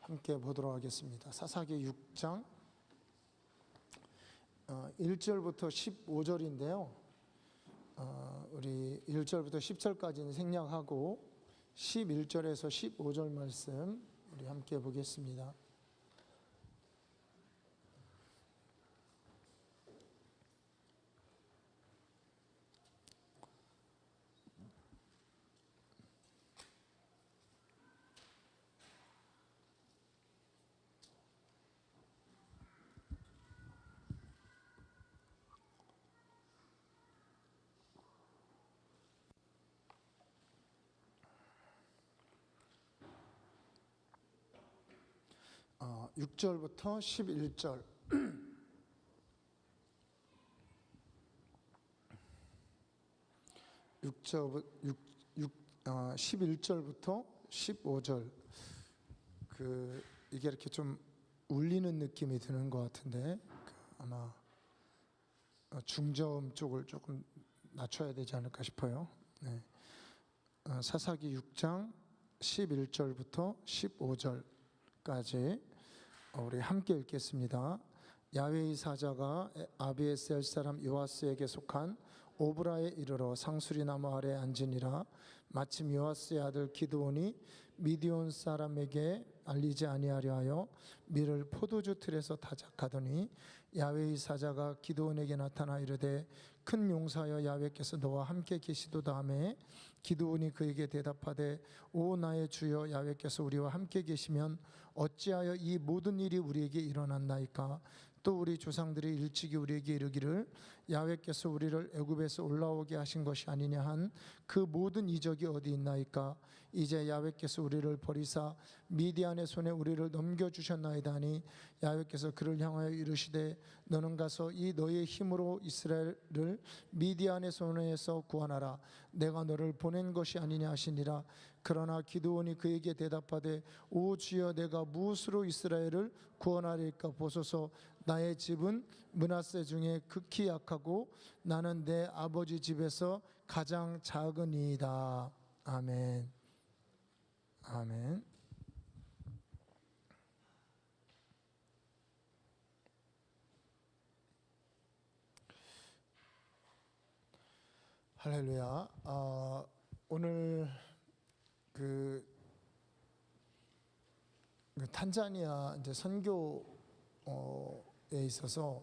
함께 보도록 하겠습니다. 사사기 6장 1절부터 15절인데요. 우리 1절부터 10절까지는 생략하고 11절에서 15절 말씀 우리 함께 보겠습니다. 어, 6절부터 11절 11절부터 15절 이게 이렇게 좀 울리는 느낌이 드는 것 같은데 아마 중저음 쪽을 조금 낮춰야 되지 않을까 싶어요. 네. 사사기 6장 11절부터 15절까지 우리 함께 읽겠습니다. 야훼의 사자가 아비에셀 사람 요아스에게 속한 오브라에 이르러 상수리 나무 아래 앉으니라. 마침 요아스의 아들 기드온이 미디온 사람에게 알리지 아니하려 하여 밀을 포도주 틀에서 타작하더니 야훼의 사자가 기드온에게 나타나 이르되 큰 용사여 야훼께서 너와 함께 계시도다 하매 기드온이 그에게 대답하되 오 나의 주여 야훼께서 우리와 함께 계시면 어찌하여 이 모든 일이 우리에게 일어났나이까. 또 우리 조상들이 일찍이 우리에게 이르기를 야훼께서 우리를 애굽에서 올라오게 하신 것이 아니냐 한 그 모든 이적이 어디 있나이까. 이제 야훼께서 우리를 버리사 미디안의 손에 우리를 넘겨주셨나이다 하니 야훼께서 그를 향하여 이르시되 너는 가서 이 너의 힘으로 이스라엘을 미디안의 손에서 구원하라. 내가 너를 보낸 것이 아니냐 하시니라. 그러나 기드온이 그에게 대답하되 오 주여 내가 무엇으로 이스라엘을 구원하리까. 보소서 나의 집은 므낫세 중에 극히 약하고 나는 내 아버지 집에서 가장 작으니이다. 아멘. 아멘. 할렐루야. 오늘 탄자니아 이제 선교에 있어서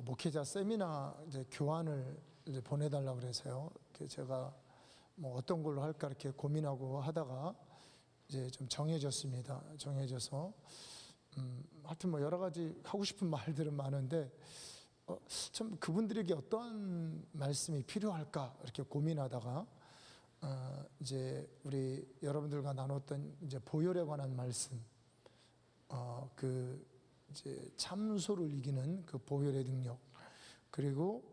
목회자 세미나 이제 교환을 이제 보내달라고 그래서요. 제가 뭐 어떤 걸로 할까 이렇게 고민하고 하다가 이제 좀 정해졌습니다. 정해져서 하여튼 뭐 여러 가지 하고 싶은 말들은 많은데 참 그분들에게 어떠한 말씀이 필요할까 이렇게 고민하다가 이제 우리 여러분들과 나눴던 이제 보혈에 관한 말씀, 이제 참소를 이기는 그 보혈의 능력, 그리고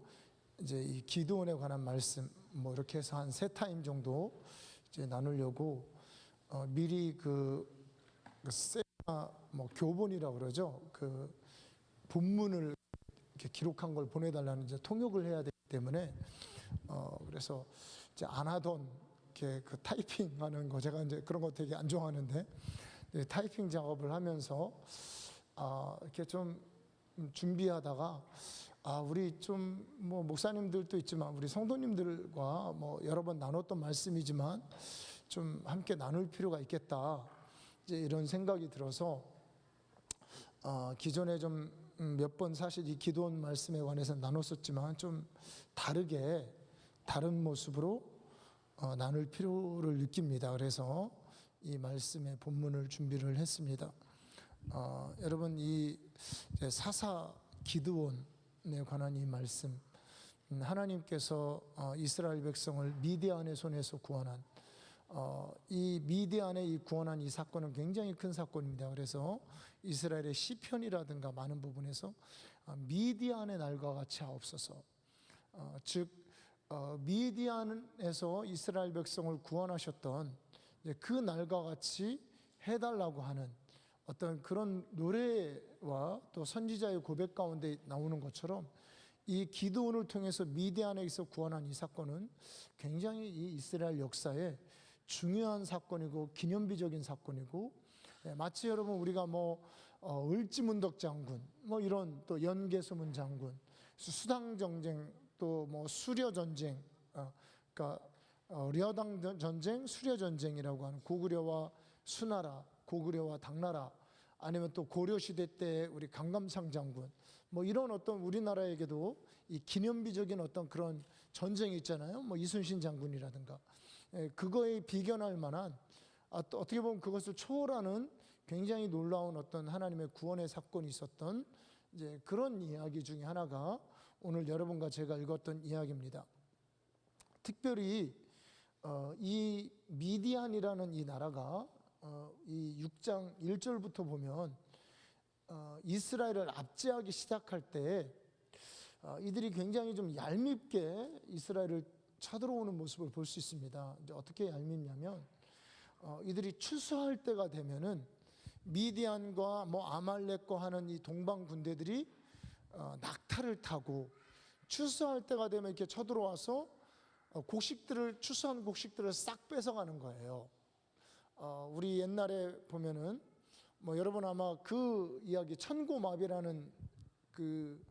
이제 이 기도원에 관한 말씀, 뭐 이렇게 해서 한 3타임 정도 이제 나누려고 미리 뭐 교본이라고 그러죠. 그 본문을 이렇게 기록한 걸 보내달라는 이제 통역을 해야 되기 때문에 그래서 이제 안 하던 이렇게 그 타이핑하는 거 제가 이제 그런 거 되게 안 좋아하는데 타이핑 작업을 하면서 이렇게 좀 준비하다가 우리 좀 뭐 목사님들도 있지만 우리 성도님들과 뭐 여러 번 나눴던 말씀이지만 좀 함께 나눌 필요가 있겠다 이제 이런 생각이 들어서 기존에 좀 몇 번 사실 이 기도원 말씀에 관해서 나눴었지만 좀 다르게 다른 모습으로 나눌 필요를 느낍니다. 그래서 이 말씀의 본문을 준비를 했습니다. 여러분 이 사사 기드온에 관한 이 말씀, 하나님께서 이스라엘 백성을 미디안의 손에서 구원한 이 미디안의 이 구원한 이 사건은 굉장히 큰 사건입니다. 그래서 이스라엘의 시편이라든가 많은 부분에서 미디안의 날과 같이 하옵소서, 즉 미디안에서 이스라엘 백성을 구원하셨던 그 날과 같이 해달라고 하는 어떤 그런 노래와 또 선지자의 고백 가운데 나오는 것처럼 이 기드온을 통해서 미디안에서 구원한 이 사건은 굉장히 이 이스라엘 역사에 중요한 사건이고 기념비적인 사건이고 마치 여러분 우리가 뭐 을지문덕 장군, 뭐 이런 또 연개소문 장군, 수당 전쟁, 또 뭐 수려 전쟁, 그러니까 려당 전쟁, 수려 전쟁이라고 하는 고구려와 수나라, 고구려와 당나라, 아니면 또 고려 시대 때 우리 강감상 장군, 뭐 이런 어떤 우리나라에게도 이 기념비적인 어떤 그런 전쟁이 있잖아요. 뭐 이순신 장군이라든가, 그거에 비견할 만한, 또 어떻게 보면 그것을 초월하는 굉장히 놀라운 어떤 하나님의 구원의 사건이 있었던 이제 그런 이야기 중에 하나가 오늘 여러분과 제가 읽었던 이야기입니다. 특별히 이 미디안이라는 이 나라가 이 6장 1절부터 보면 이스라엘을 압제하기 시작할 때 이들이 굉장히 좀 얄밉게 이스라엘을 쳐들어오는 모습을 볼 수 있습니다. 이제 어떻게 얄밉냐면 이들이 추수할 때가 되면은 미디안과 뭐 아말렉과 하는 이 동방 군대들이 낙타를 타고 추수할 때가 되면 이렇게 쳐들어와서 곡식들을, 추수한 곡식들을 싹 뺏어가는 거예요. 우리 옛날에 보면은 뭐 여러분 아마 그 이야기 천고마비라는 그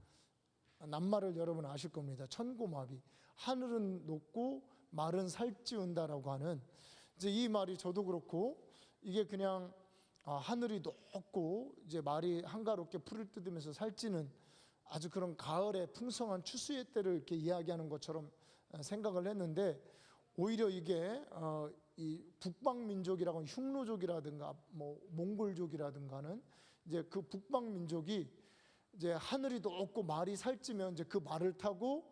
낱말을 여러분 아실 겁니다. 천고마비, 하늘은 높고 말은 살찌운다라고 하는, 이제 이 말이 저도 그렇고 이게 그냥 하늘이 높고 이제 말이 한가롭게 풀을 뜯으면서 살찌는 아주 그런 가을의 풍성한 추수의 때를 이렇게 이야기하는 것처럼 생각을 했는데, 오히려 이게 이 북방 민족이라고 하는 흉노족이라든가 뭐 몽골족이라든가는 이제 그 북방 민족이 이제 하늘이 높고 말이 살찌면 이제 그 말을 타고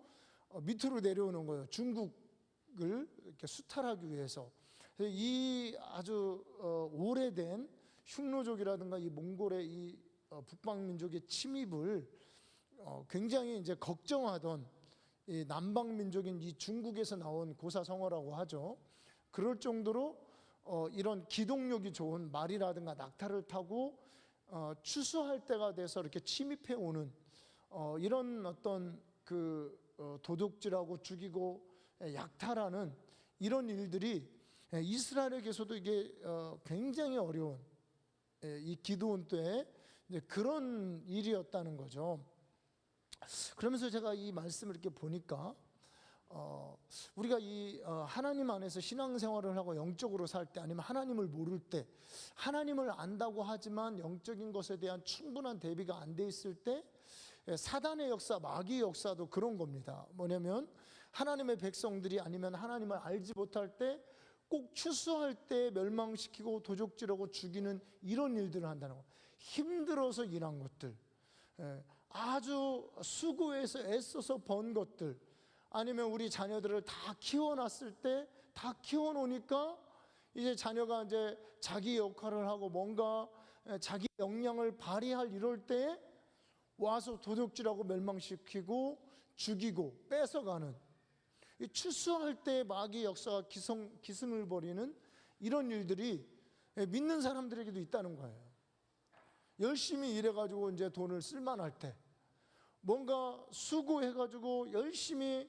밑으로 내려오는 거예요. 중국을 이렇게 수탈하기 위해서. 이 아주 오래된 흉노족이라든가 이 몽골의 이 북방 민족의 침입을 굉장히 이제 걱정하던 이 남방 민족인 이 중국에서 나온 고사성어라고 하죠. 그럴 정도로 이런 기동력이 좋은 말이라든가 낙타를 타고 추수할 때가 돼서 이렇게 침입해 오는 이런 어떤 그 도둑질하고 죽이고 약탈하는 이런 일들이 이스라엘에게서도 이게 굉장히 어려운 이 기드온 때에 그런 일이었다는 거죠. 그러면서 제가 이 말씀을 이렇게 보니까 우리가 이 하나님 안에서 신앙생활을 하고 영적으로 살 때, 아니면 하나님을 모를 때, 하나님을 안다고 하지만 영적인 것에 대한 충분한 대비가 안 돼 있을 때 사단의 역사, 마귀의 역사도 그런 겁니다. 뭐냐면 하나님의 백성들이 아니면 하나님을 알지 못할 때 꼭 추수할 때 멸망시키고 도적질하고 죽이는 이런 일들을 한다는 거예요. 힘들어서 일한 것들, 아주 수고해서 애써서 번 것들, 아니면 우리 자녀들을 다 키워놨을 때 다 키워놓으니까 이제 자녀가 이제 자기 역할을 하고 뭔가 자기 역량을 발휘할 이럴 때 와서 도둑질하고 멸망시키고 죽이고 뺏어가는, 이 추수할 때 마귀의 역사가 기승을 벌이는 이런 일들이 믿는 사람들에게도 있다는 거예요. 열심히 일해가지고 이제 돈을 쓸만할 때, 뭔가 수고해가지고 열심히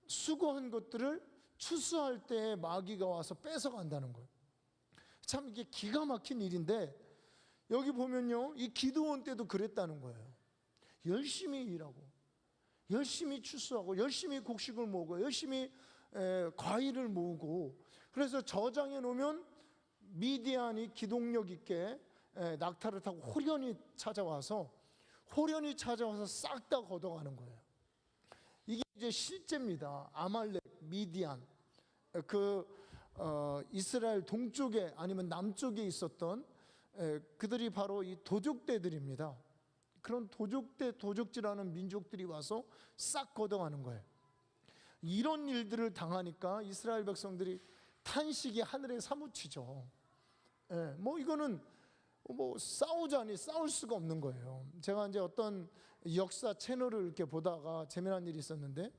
수고한 것들을 추수할 때 마귀가 와서 뺏어간다는 거예요. 참 이게 기가 막힌 일인데, 여기 보면요, 이 기드온 때도 그랬다는 거예요. 열심히 일하고 열심히 추수하고 열심히 곡식을 모으고 열심히 과일을 모으고, 그래서 저장해 놓으면 미디안이 기동력 있게 낙타를 타고 호련히 찾아와서 싹 다 걷어가는 거예요. 이게 이제 실제입니다. 아말렉, 미디안, 이스라엘 동쪽에 아니면 남쪽에 있었던 그들이 바로 이 도적대들입니다. 그런 도적질하는 민족들이 와서 싹 걷어가는 거예요. 이런 일들을 당하니까 이스라엘 백성들이 탄식이 하늘에 사무치죠. 뭐 이거는 뭐 싸우자니 싸울 수가 없는 거예요. 제가 이제 어떤 역사 채널을 이렇게 보다가 재미난 일이 있었는데,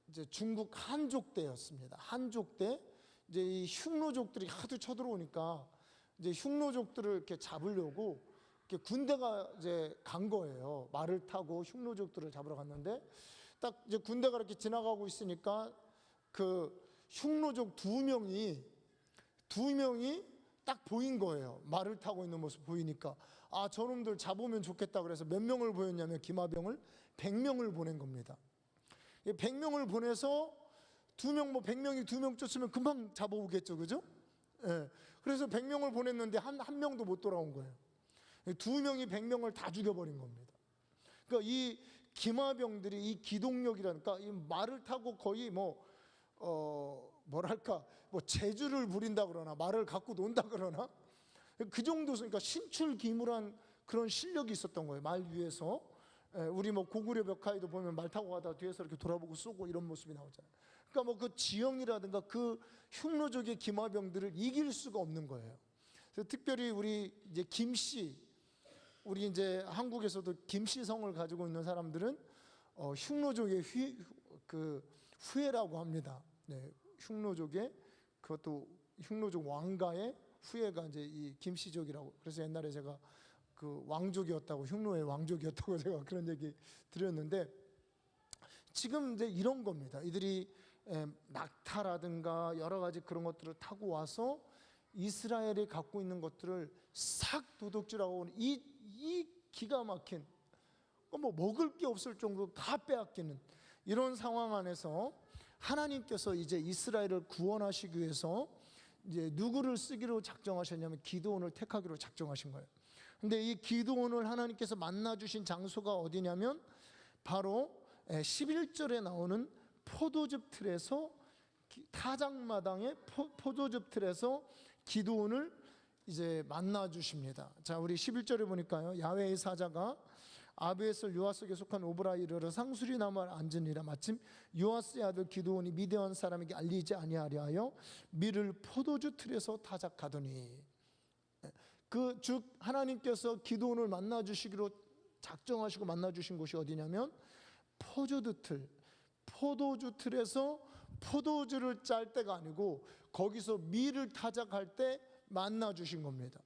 이제 중국 한족 때였습니다. 한족 때 이제 이 흉노족들이 하도 쳐들어오니까 이제 흉노족들을 이렇게 잡으려고 이렇게 군대가 이제 간 거예요. 말을 타고 흉노족들을 잡으러 갔는데, 딱 이제 군대가 이렇게 지나가고 있으니까 그 흉노족 두 명이 딱 보인 거예요. 말을 타고 있는 모습 보이니까 아, 저놈들 잡으면 좋겠다 그래서 몇 명을 보였냐면 기마병을 100명을 보낸 겁니다. 100명을 보내서 2명, 뭐 100명이 2명 쫓으면 금방 잡아오겠죠, 그죠? 예. 그래서 100명을 보냈는데 한 명도 못 돌아온 거예요. 2명이 100명을 다 죽여버린 겁니다. 그러니까 이 기마병들이 이 기동력이라니까 이 말을 타고 거의 뭐랄까 재주를 부린다 그러나 말을 갖고 논다 그러나 그 정도, 그러니까 신출기물한 그런 실력이 있었던 거예요. 말 위에서. 우리 고구려 벽화에도 보면 말 타고 가다가 뒤에서 이렇게 돌아보고 쏘고 이런 모습이 나오잖아요. 그러니까 그 지형이라든가 그 흉노족의 기마병들을 이길 수가 없는 거예요. 그래서 특별히 우리 이제 김씨, 우리 이제 한국에서도 김씨성을 가지고 있는 사람들은 흉노족의 후예라고 합니다. 네, 흉노족의, 그것도 흉노족 왕가의 후예가 이제 이 김씨족이라고. 그래서 옛날에 제가 그 왕족이었다고, 흉노의 왕족이었다고 제가 그런 얘기 드렸는데, 지금 이제 이런 겁니다. 이들이 낙타라든가 여러 가지 그런 것들을 타고 와서 이스라엘이 갖고 있는 것들을 싹 도둑질하고 이 기가 막힌 먹을 게 없을 정도로 다 빼앗기는 이런 상황 안에서 하나님께서 이제 이스라엘을 구원하시기 위해서 이제 누구를 쓰기로 작정하셨냐면 기드온을 택하기로 작정하신 거예요. 근데 이 기드온을 하나님께서 만나 주신 장소가 어디냐면 바로 11절에 나오는 포도즙 틀에서, 타작마당의 포도즙 틀에서 기드온을 이제 만나 주십니다. 자, 우리 11절에 보니까요. 야훼의 사자가 아비에셀 요아스에게 속한 오브라에 이르러 상수리 나무에 앉으니라. 마침 요아스의 아들 기드온이 미디안 사람에게 알리지 아니하려 하여 밀을 포도주 틀에서 타작하더니, 즉 하나님께서 기드온을 만나 주시기로 작정하시고 만나 주신 곳이 어디냐면 포도주 틀에서 포도주를 짤 때가 아니고 거기서 밀을 타작할 때 만나 주신 겁니다.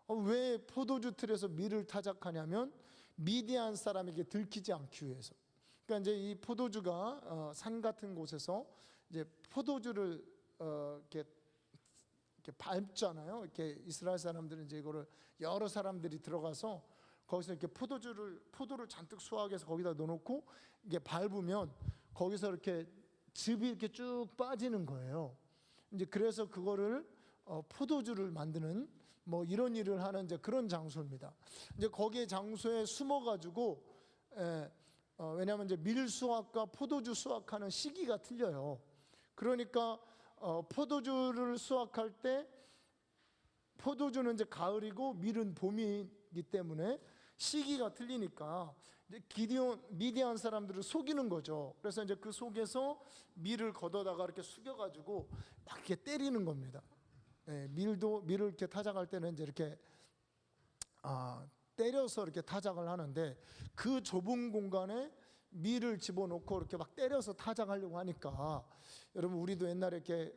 왜 포도주 틀에서 밀을 타작하냐면 미디안 사람에게 들키지 않기 위해서. 그러니까 이제 이 포도주가 산 같은 곳에서 이제 포도주를 이렇게 밟잖아요. 이렇게 이스라엘 사람들은 이제 이거를 여러 사람들이 들어가서 거기서 이렇게 포도를 잔뜩 수확해서 거기다 넣어놓고 이게 밟으면 거기서 이렇게 즙이 이렇게 쭉 빠지는 거예요. 이제 그래서 그거를 포도주를 만드는 이런 일을 하는 이제 그런 장소입니다. 이제 거기에 장소에 숨어가지고 왜냐하면 이제 밀 수확과 포도주 수확하는 시기가 틀려요. 그러니까 포도주를 수확할 때 포도주는 이제 가을이고 밀은 봄이기 때문에 시기가 틀리니까 이제 미디안 사람들을 속이는 거죠. 그래서 이제 그 속에서 밀을 걷어다가 이렇게 숙여가지고 막 이렇게 때리는 겁니다. 밀을 이렇게 타작할 때는 이제 이렇게 때려서 이렇게 타작을 하는데 그 좁은 공간에 밀을 집어넣고 이렇게 막 때려서 타작하려고 하니까, 여러분 우리도 옛날에 이렇게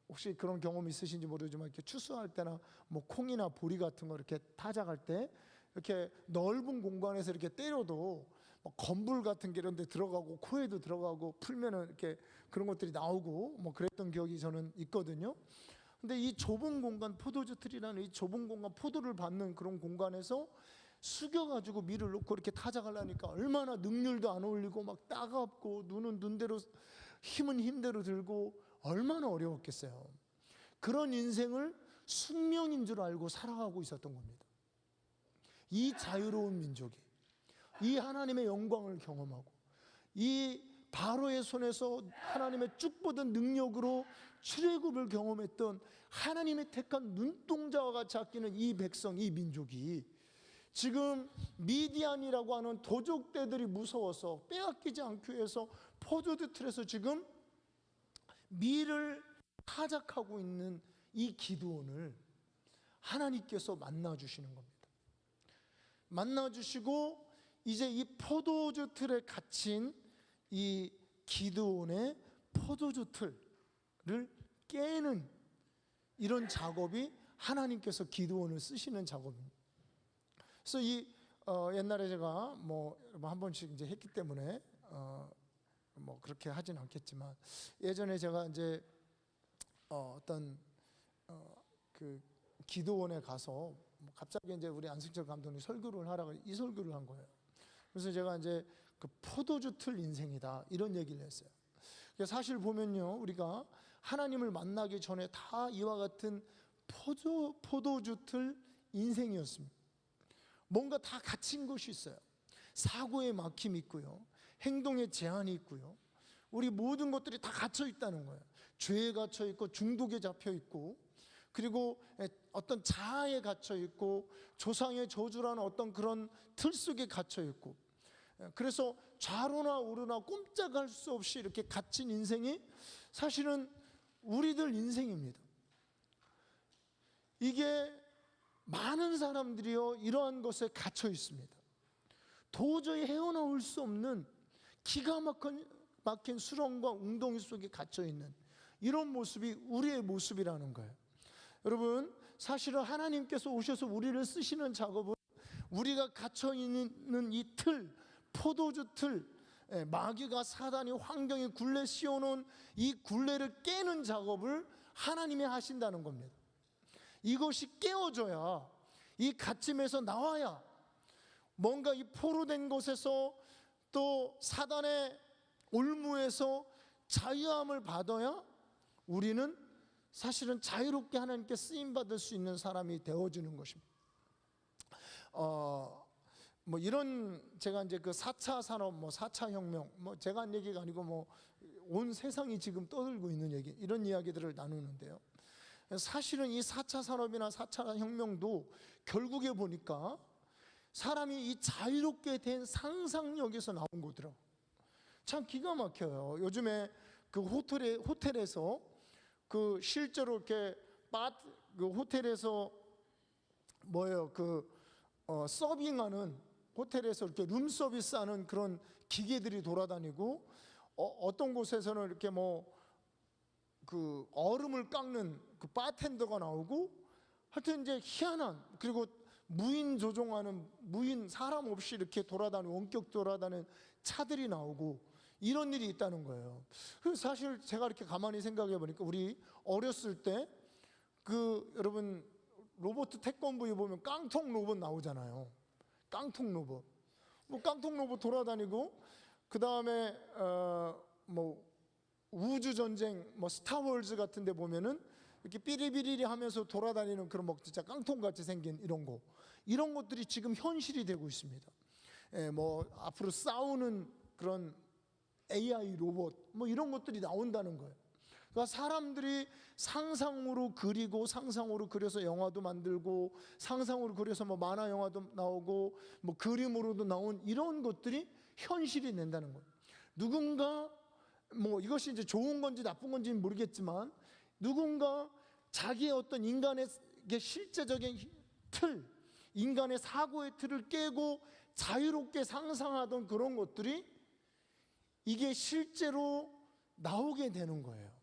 혹시 그런 경험 있으신지 모르지만 이렇게 추수할 때나 콩이나 보리 같은 거 이렇게 타작할 때 이렇게 넓은 공간에서 이렇게 때려도 건불 같은 게 이런 데 들어가고 코에도 들어가고 풀면은 이렇게 그런 것들이 나오고 그랬던 기억이 저는 있거든요. 근데 이 좁은 공간, 포도주 틀이라는 이 좁은 공간, 포도를 받는 그런 공간에서 숙여가지고 밀을 넣고 이렇게 타작하려니까 얼마나 능률도 안 어울리고 막 따갑고 눈은 눈대로, 힘은 힘대로 들고 얼마나 어려웠겠어요. 그런 인생을 숙명인 줄 알고 살아가고 있었던 겁니다. 이 자유로운 민족이 이 하나님의 영광을 경험하고 이 바로의 손에서 하나님의 쭉 뻗은 능력으로 출애굽을 경험했던 하나님의 택한 눈동자와 같이 아끼는 이 백성, 이 민족이 지금 미디안이라고 하는 도적대들이 무서워서 빼앗기지 않기 위해서 포도주 틀에서 지금 밀을 타작하고 있는 이 기드온을 하나님께서 만나 주시는 겁니다. 만나 주시고 이제 이 포도주 틀에 갇힌 이 기드온의 포도주 틀을 깨는 이런 작업이 하나님께서 기드온을 쓰시는 작업입니다. 그래서 옛날에 제가 한 번씩 이제 했기 때문에 뭐 그렇게 하진 않겠지만, 예전에 제가 이제 어떤 그 기도원에 가서 갑자기 이제 우리 안승철 감독님 설교를 하라고 이 설교를 한 거예요. 그래서 제가 이제 그 포도주 틀 인생이다 이런 얘기를 했어요. 사실 보면요, 우리가 하나님을 만나기 전에 다 이와 같은 포도주 틀 인생이었습니다. 뭔가 다 갇힌 것이 있어요. 사고의 막힘이 있고요, 행동의 제한이 있고요, 우리 모든 것들이 다 갇혀 있다는 거예요. 죄에 갇혀 있고, 중독에 잡혀 있고, 그리고 어떤 자아에 갇혀 있고, 조상의 저주라는 어떤 그런 틀 속에 갇혀 있고, 그래서 좌로나 우로나 꼼짝할 수 없이 이렇게 갇힌 인생이 사실은 우리들 인생입니다. 이게 많은 사람들이요, 이러한 것에 갇혀 있습니다. 도저히 헤어나올 수 없는 기가 막힌 수렁과 웅덩이 속에 갇혀 있는 이런 모습이 우리의 모습이라는 거예요. 여러분, 사실은 하나님께서 오셔서 우리를 쓰시는 작업은 우리가 갇혀 있는 이 틀, 포도주 틀, 마귀가, 사단이, 환경이 굴레 씌워놓은 이 굴레를 깨는 작업을 하나님이 하신다는 겁니다. 이것이 깨어져야, 이 갇힘에서 나와야, 뭔가 이 포로된 곳에서 또 사단의 올무에서 자유함을 받아야 우리는 사실은 자유롭게 하나님께 쓰임받을 수 있는 사람이 되어지는 것입니다. 뭐 이런, 제가 이제 그 4차 산업, 뭐 4차 혁명, 뭐 제가 한 얘기가 아니고 뭐 온 세상이 지금 떠들고 있는 얘기, 이런 이야기들을 나누는데요, 사실은 이 4차 산업이나 4차 혁명도 결국에 보니까 사람이 이 자유롭게 된 상상력에서 나온 거더라고요. 참 기가 막혀요. 요즘에 그 호텔에서 그 실제로 이렇게 그 호텔에서 뭐예요, 서빙하는, 호텔에서 이렇게 룸 서비스하는 그런 기계들이 돌아다니고, 어떤 곳에서는 이렇게 뭐 그 얼음을 깎는 그 바텐더가 나오고, 하여튼 이제 희한한, 그리고 무인 조종하는, 무인, 사람 없이 이렇게 돌아다니는, 원격 돌아다니는 차들이 나오고, 이런 일이 있다는 거예요. 그래서 사실 제가 이렇게 가만히 생각해 보니까, 우리 어렸을 때 그 여러분 로봇 태권브이 보면 깡통 로봇 나오잖아요. 깡통 로봇, 뭐 깡통 로봇 돌아다니고, 그 다음에 뭐 우주 전쟁, 뭐 스타워즈 같은 데 보면은 이렇게 삐리비리리 하면서 돌아다니는 그런, 뭐 진짜 깡통같이 생긴 이런 것들이 지금 현실이 되고 있습니다. 뭐 앞으로 싸우는 그런 AI 로봇, 뭐 이런 것들이 나온다는 거예요. 그러니까 사람들이 상상으로 그리고, 상상으로 그려서 영화도 만들고, 상상으로 그려서 뭐 만화 영화도 나오고, 뭐 그림으로도 나온 이런 것들이 현실이 된다는 거예요. 누군가, 뭐 이것이 이제 좋은 건지 나쁜 건지는 모르겠지만, 누군가 자기의 어떤 인간의 실제적인 틀, 인간의 사고의 틀을 깨고 자유롭게 상상하던 그런 것들이 이게 실제로 나오게 되는 거예요.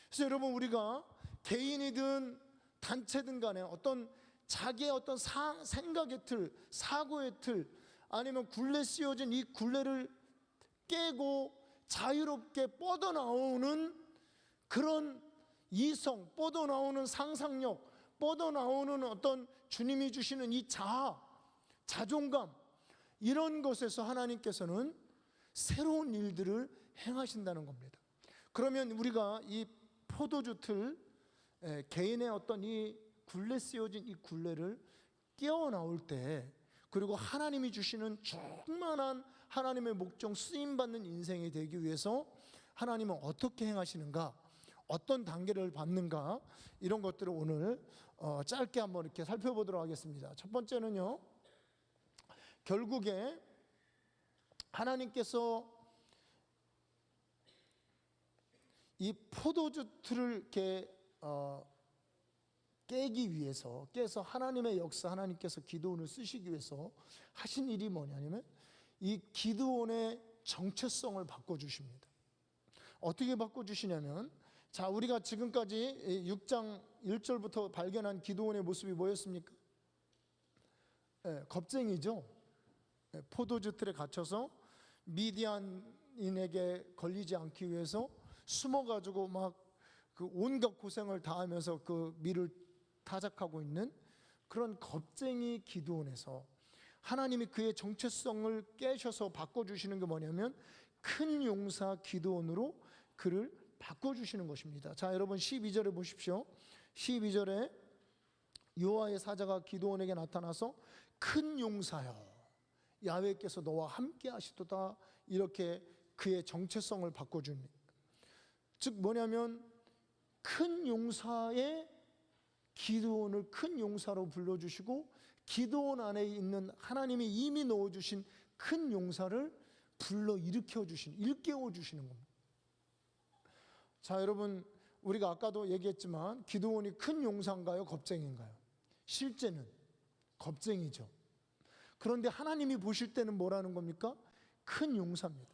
그래서 여러분, 우리가 개인이든 단체든 간에 어떤 자기의 어떤 생각의 틀, 사고의 틀, 아니면 굴레 씌워진 이 굴레를 깨고 자유롭게 뻗어나오는 그런 이성, 뻗어나오는 상상력, 뻗어나오는 어떤 주님이 주시는 이 자아, 자존감, 이런 것에서 하나님께서는 새로운 일들을 행하신다는 겁니다. 그러면 우리가 이 포도주 틀, 개인의 어떤 이 굴레 씌워진 이 굴레를 깨어나올 때, 그리고 하나님이 주시는 충만한 하나님의 목적, 쓰임받는 인생이 되기 위해서 하나님은 어떻게 행하시는가, 어떤 단계를 밟는가, 이런 것들을 오늘 짧게 한번 이렇게 살펴보도록 하겠습니다. 첫 번째는요, 결국에 하나님께서 이 포도주 틀을 이렇게 깨기 위해서, 깨서 하나님의 역사, 하나님께서 기드온을 쓰시기 위해서 하신 일이 뭐냐면, 이 기드온의 정체성을 바꿔주십니다. 어떻게 바꿔주시냐면, 자, 우리가 지금까지 6장 1절부터 발견한 기드온의 모습이 뭐였습니까? 겁쟁이죠. 포도주 틀에 갇혀서 미디안 아말렉인에게 걸리지 않기 위해서 숨어가지고 막 그 온갖 고생을 다하면서 그 밀을 타작하고 있는 그런 겁쟁이 기드온에서 하나님이 그의 정체성을 깨셔서 바꿔주시는 게 뭐냐면 큰 용사 기드온으로 그를 바꿔주시는 것입니다. 자, 여러분 12절에 보십시오. 12절에 여호와의 사자가 기드온에게 나타나서 큰 용사여 야훼께서 너와 함께 하시도다, 이렇게 그의 정체성을 바꿔줍니다. 즉 뭐냐면 큰 용사의 기드온을 큰 용사로 불러주시고 기드온 안에 있는 하나님이 이미 넣어주신 큰 용사를 불러 일깨워 주시는 겁니다. 자, 여러분 우리가 아까도 얘기했지만 기드온이 큰 용사인가요? 겁쟁인가요? 실제는 겁쟁이죠. 그런데 하나님이 보실 때는 뭐라는 겁니까? 큰 용사입니다.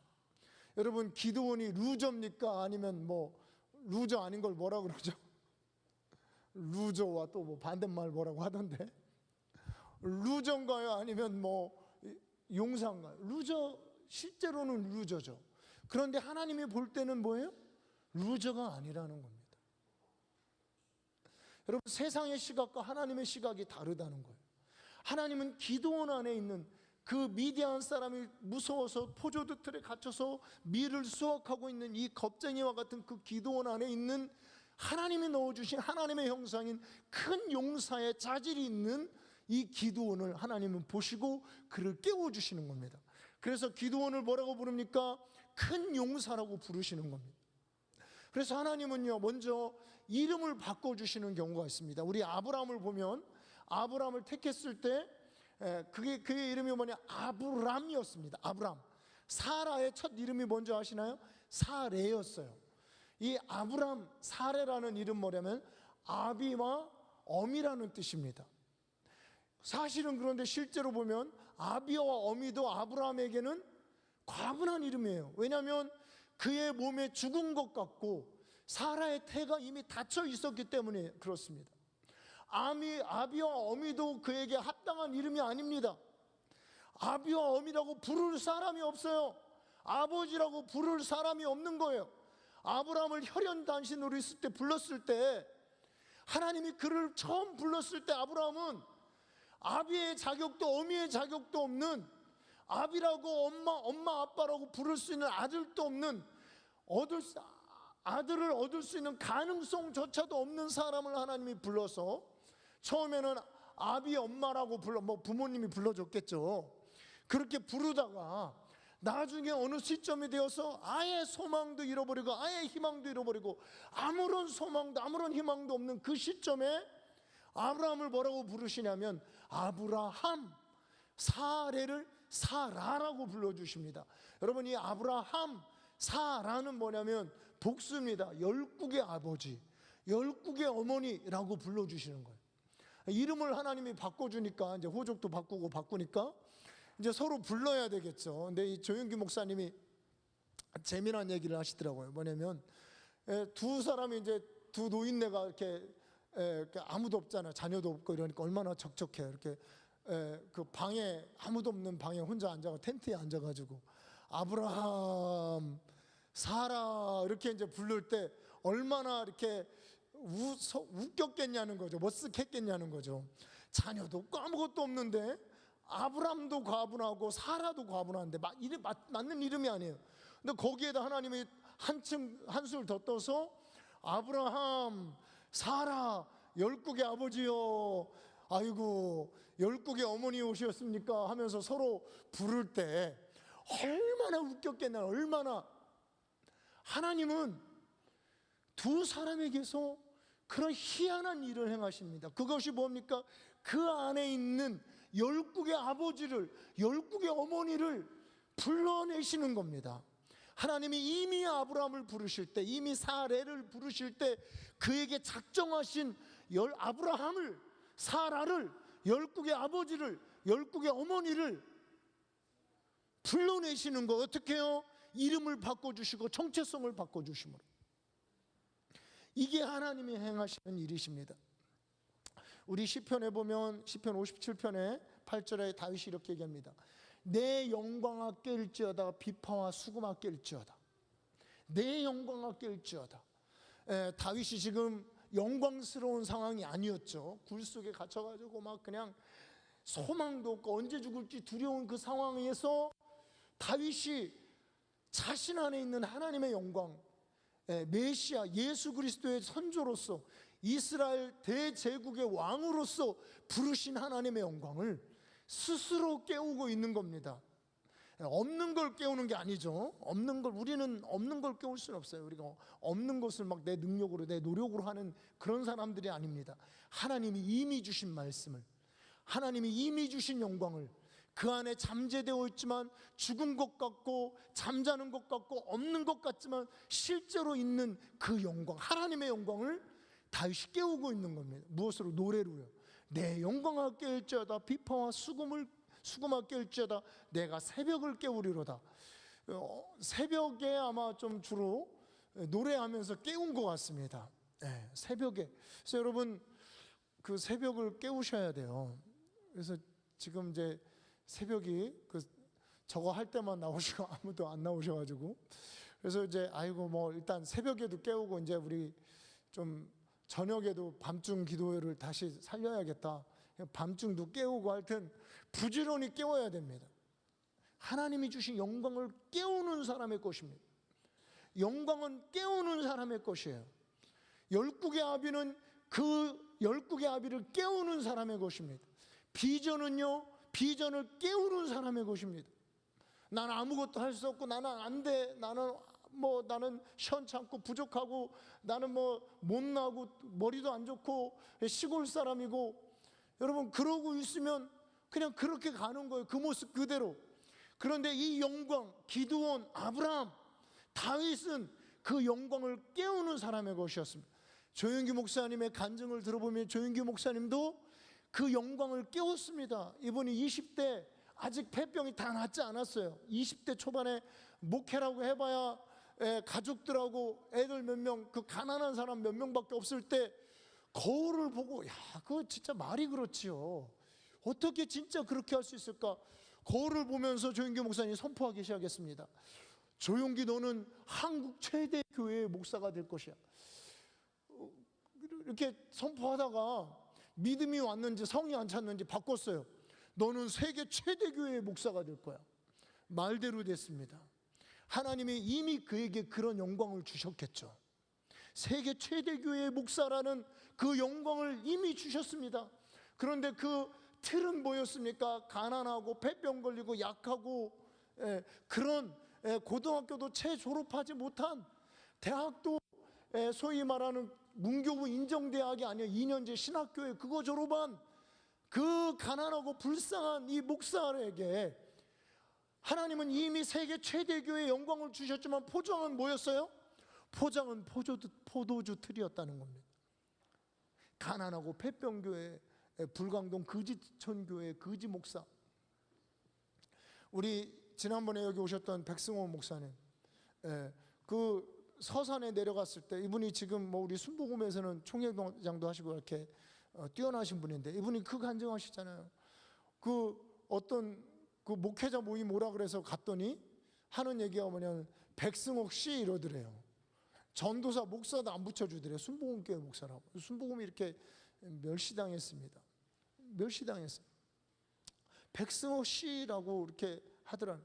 여러분 기드온이 루저입니까? 아니면 뭐 루저 아닌 걸 뭐라 그러죠? 루저와 또 뭐 반대말 뭐라고 하던데, 루저인가요? 아니면 뭐 용사인가요? 루저, 실제로는 루저죠. 그런데 하나님이 볼 때는 뭐예요? 루저가 아니라는 겁니다. 여러분 세상의 시각과 하나님의 시각이 다르다는 거예요. 하나님은 기드온 안에 있는 그 미디안 사람이 무서워서 포도주 틀에 갇혀서 밀을 수확하고 있는 이 겁쟁이와 같은 그 기드온 안에 있는 하나님이 넣어주신 하나님의 형상인 큰 용사의 자질이 있는 이 기드온을 하나님은 보시고 그를 깨워주시는 겁니다. 그래서 기드온을 뭐라고 부릅니까? 큰 용사라고 부르시는 겁니다. 그래서 하나님은요 먼저 이름을 바꿔주시는 경우가 있습니다. 우리 아브라함을 보면 아브라함을 택했을 때 그의 이름이 뭐냐? 아브람이었습니다. 아브람. 사라의 첫 이름이 뭔지 아시나요? 사레였어요. 이 아브람, 사레라는 이름 뭐냐면 아비와 엄이라는 뜻입니다. 사실은 그런데 실제로 보면 아비와 엄이도 아브라함에게는 과분한 이름이에요. 왜냐하면 그의 몸에 죽은 것 같고 사라의 태가 이미 닫혀 있었기 때문에 그렇습니다. 아비와 어미도 그에게 합당한 이름이 아닙니다. 아비와 어미라고 부를 사람이 없어요. 아버지라고 부를 사람이 없는 거예요. 아브라함을 혈연단신으로 있을 때 불렀을 때 하나님이 그를 처음 불렀을 때 아브라함은 아비의 자격도 어미의 자격도 없는, 아비라고 엄마 아빠라고 부를 수 있는 아들도 없는, 아들을 얻을 수 있는 가능성조차도 없는 사람을 하나님이 불러서 처음에는 아비 엄마라고 부모님이 불러줬겠죠. 그렇게 부르다가 나중에 어느 시점이 되어서 아예 소망도 잃어버리고 아예 희망도 잃어버리고 아무런 소망도 아무런 희망도 없는 그 시점에 아브라함을 뭐라고 부르시냐면 아브라함, 사레를 사라라고 불러주십니다. 여러분 이 아브라함, 사라는 뭐냐면 복수입니다. 열국의 아버지, 열국의 어머니라고 불러주시는 거예요. 이름을 하나님이 바꿔주니까 이제 호적도 바꾸니까 이제 서로 불러야 되겠죠. 근데 이 조영기 목사님이 재미난 얘기를 하시더라고요. 뭐냐면 두 사람이 이제 두 노인네가 이렇게 아무도 없잖아요. 자녀도 없고 이러니까 얼마나 적적해요. 이렇게 그 방에 아무도 없는 방에 혼자 앉아가 텐트에 앉아가지고 아브라함, 사라 이렇게 이제 부를 때 얼마나 이렇게 웃겼겠냐는 거죠. 머쓱했겠냐는 거죠. 자녀도 없고 아무것도 없는데 아브람도 과분하고 사라도 과분한데 맞는 이름이 아니에요. 근데 거기에다 하나님이 한술 더 떠서 아브라함, 사라, 열국의 아버지요, 아이고 열국의 어머니 오셨습니까 하면서 서로 부를 때 얼마나 웃겼겠나. 얼마나 하나님은 두 사람에게서 그런 희한한 일을 행하십니다. 그것이 뭡니까? 그 안에 있는 열국의 아버지를, 열국의 어머니를 불러내시는 겁니다. 하나님이 이미 아브라함을 부르실 때, 이미 사레를 부르실 때 그에게 작정하신 아브라함을, 사라를, 열국의 아버지를, 열국의 어머니를 불러내시는 거. 어떻게 해요? 이름을 바꿔주시고 정체성을 바꿔주심으로. 이게 하나님이 행하시는 일이십니다. 우리 시편에 보면 시편 57편에 8절에 다윗이 이렇게 얘기합니다. 내 영광아 깰지어다 비파와 수금아 깰지어다. 내 영광아 깰지어다. 다윗이 지금 영광스러운 상황이 아니었죠. 굴 속에 갇혀가지고 막 그냥 소망도 없고 언제 죽을지 두려운 그 상황에서 다윗이 자신 안에 있는 하나님의 영광, 메시아 예수 그리스도의 선조로서 이스라엘 대제국의 왕으로서 부르신 하나님의 영광을 스스로 깨우고 있는 겁니다. 없는 걸 깨우는 게 아니죠. 없는 걸, 우리는 없는 걸 깨울 수는 없어요. 우리가 없는 것을 막 내 능력으로 내 노력으로 하는 그런 사람들이 아닙니다. 하나님이 이미 주신 말씀을, 하나님이 이미 주신 영광을, 그 안에 잠재되어 있지만 죽은 것 같고 잠자는 것 같고 없는 것 같지만 실제로 있는 그 영광, 하나님의 영광을 다윗이 깨우고 있는 겁니다. 무엇으로? 노래로요. 내 영광아 깰지어다 비파와 수금아 깰지어다 내가 새벽을 깨우리로다. 새벽에 아마 좀 주로 노래하면서 깨운 것 같습니다. 새벽에. 그래서 여러분 그 새벽을 깨우셔야 돼요. 그래서 지금 이제 새벽이 저거 할 때만 나오시고 아무도 안 나오셔가지고, 그래서 이제 아이고 뭐 일단 새벽에도 깨우고 이제 우리 좀 저녁에도 밤중 기도회를 다시 살려야겠다. 밤중도 깨우고 하여튼 부지런히 깨워야 됩니다. 하나님이 주신 영광을 깨우는 사람의 것입니다. 영광은 깨우는 사람의 것이에요. 열국의 아비는 그 열국의 아비를 깨우는 사람의 것입니다. 비전은요, 비전을 깨우는 사람의 것입니다. 나는 아무것도 할 수 없고 나는 안 돼, 나는 시원찮고 부족하고 나는 못나고 머리도 안 좋고 시골 사람이고, 여러분 그러고 있으면 그냥 그렇게 가는 거예요. 그 모습 그대로. 그런데 이 영광, 기드온, 아브라함, 다윗은 그 영광을 깨우는 사람의 것이었습니다. 조영기 목사님의 간증을 들어보면 조영기 목사님도 그 영광을 깨웠습니다. 이분이 20대 아직 폐병이 다 낫지 않았어요. 20대 초반에 목회라고 해봐야 가족들하고 애들 몇 명, 그 가난한 사람 몇 명밖에 없을 때 거울을 보고, 야, 그거 진짜 말이 그렇지요. 어떻게 진짜 그렇게 할 수 있을까? 거울을 보면서 조용기 목사님이 선포하기 시작했습니다. 조용기, 너는 한국 최대 교회의 목사가 될 것이야. 이렇게 선포하다가 믿음이 왔는지 성이 안 찼는지 바꿨어요. 너는 세계 최대 교회의 목사가 될 거야. 말대로 됐습니다. 하나님이 이미 그에게 그런 영광을 주셨겠죠. 세계 최대 교회의 목사라는 그 영광을 이미 주셨습니다. 그런데 그 틀은 뭐였습니까? 가난하고 폐병 걸리고 약하고, 그런 고등학교도 채 졸업하지 못한, 대학도 소위 말하는 문교부 인정대학이 아니라 2년제 신학교에 그거 졸업한 그 가난하고 불쌍한 이 목사에게 하나님은 이미 세계 최대 교회의 영광을 주셨지만 포장은 뭐였어요? 포장은 포도주 틀이었다는 겁니다. 가난하고 폐병교회, 불광동 거지천교회 거지 목사. 우리 지난번에 여기 오셨던 백승호 목사님, 그 서산에 내려갔을 때, 이분이 지금 우리 순복음에서는 총회장도 하시고 이렇게 뛰어나신 분인데, 이분이 그 간증하시잖아요. 그 어떤 그 목회자 모임 오라 그래서 갔더니 하는 얘기가 뭐냐면 백승옥 씨 이러더래요. 전도사 목사도 안 붙여주더래요. 순복음교회 목사라고. 순복음이 이렇게 멸시당했습니다. 멸시당했어요. 백승옥 씨라고 이렇게 하더라고요.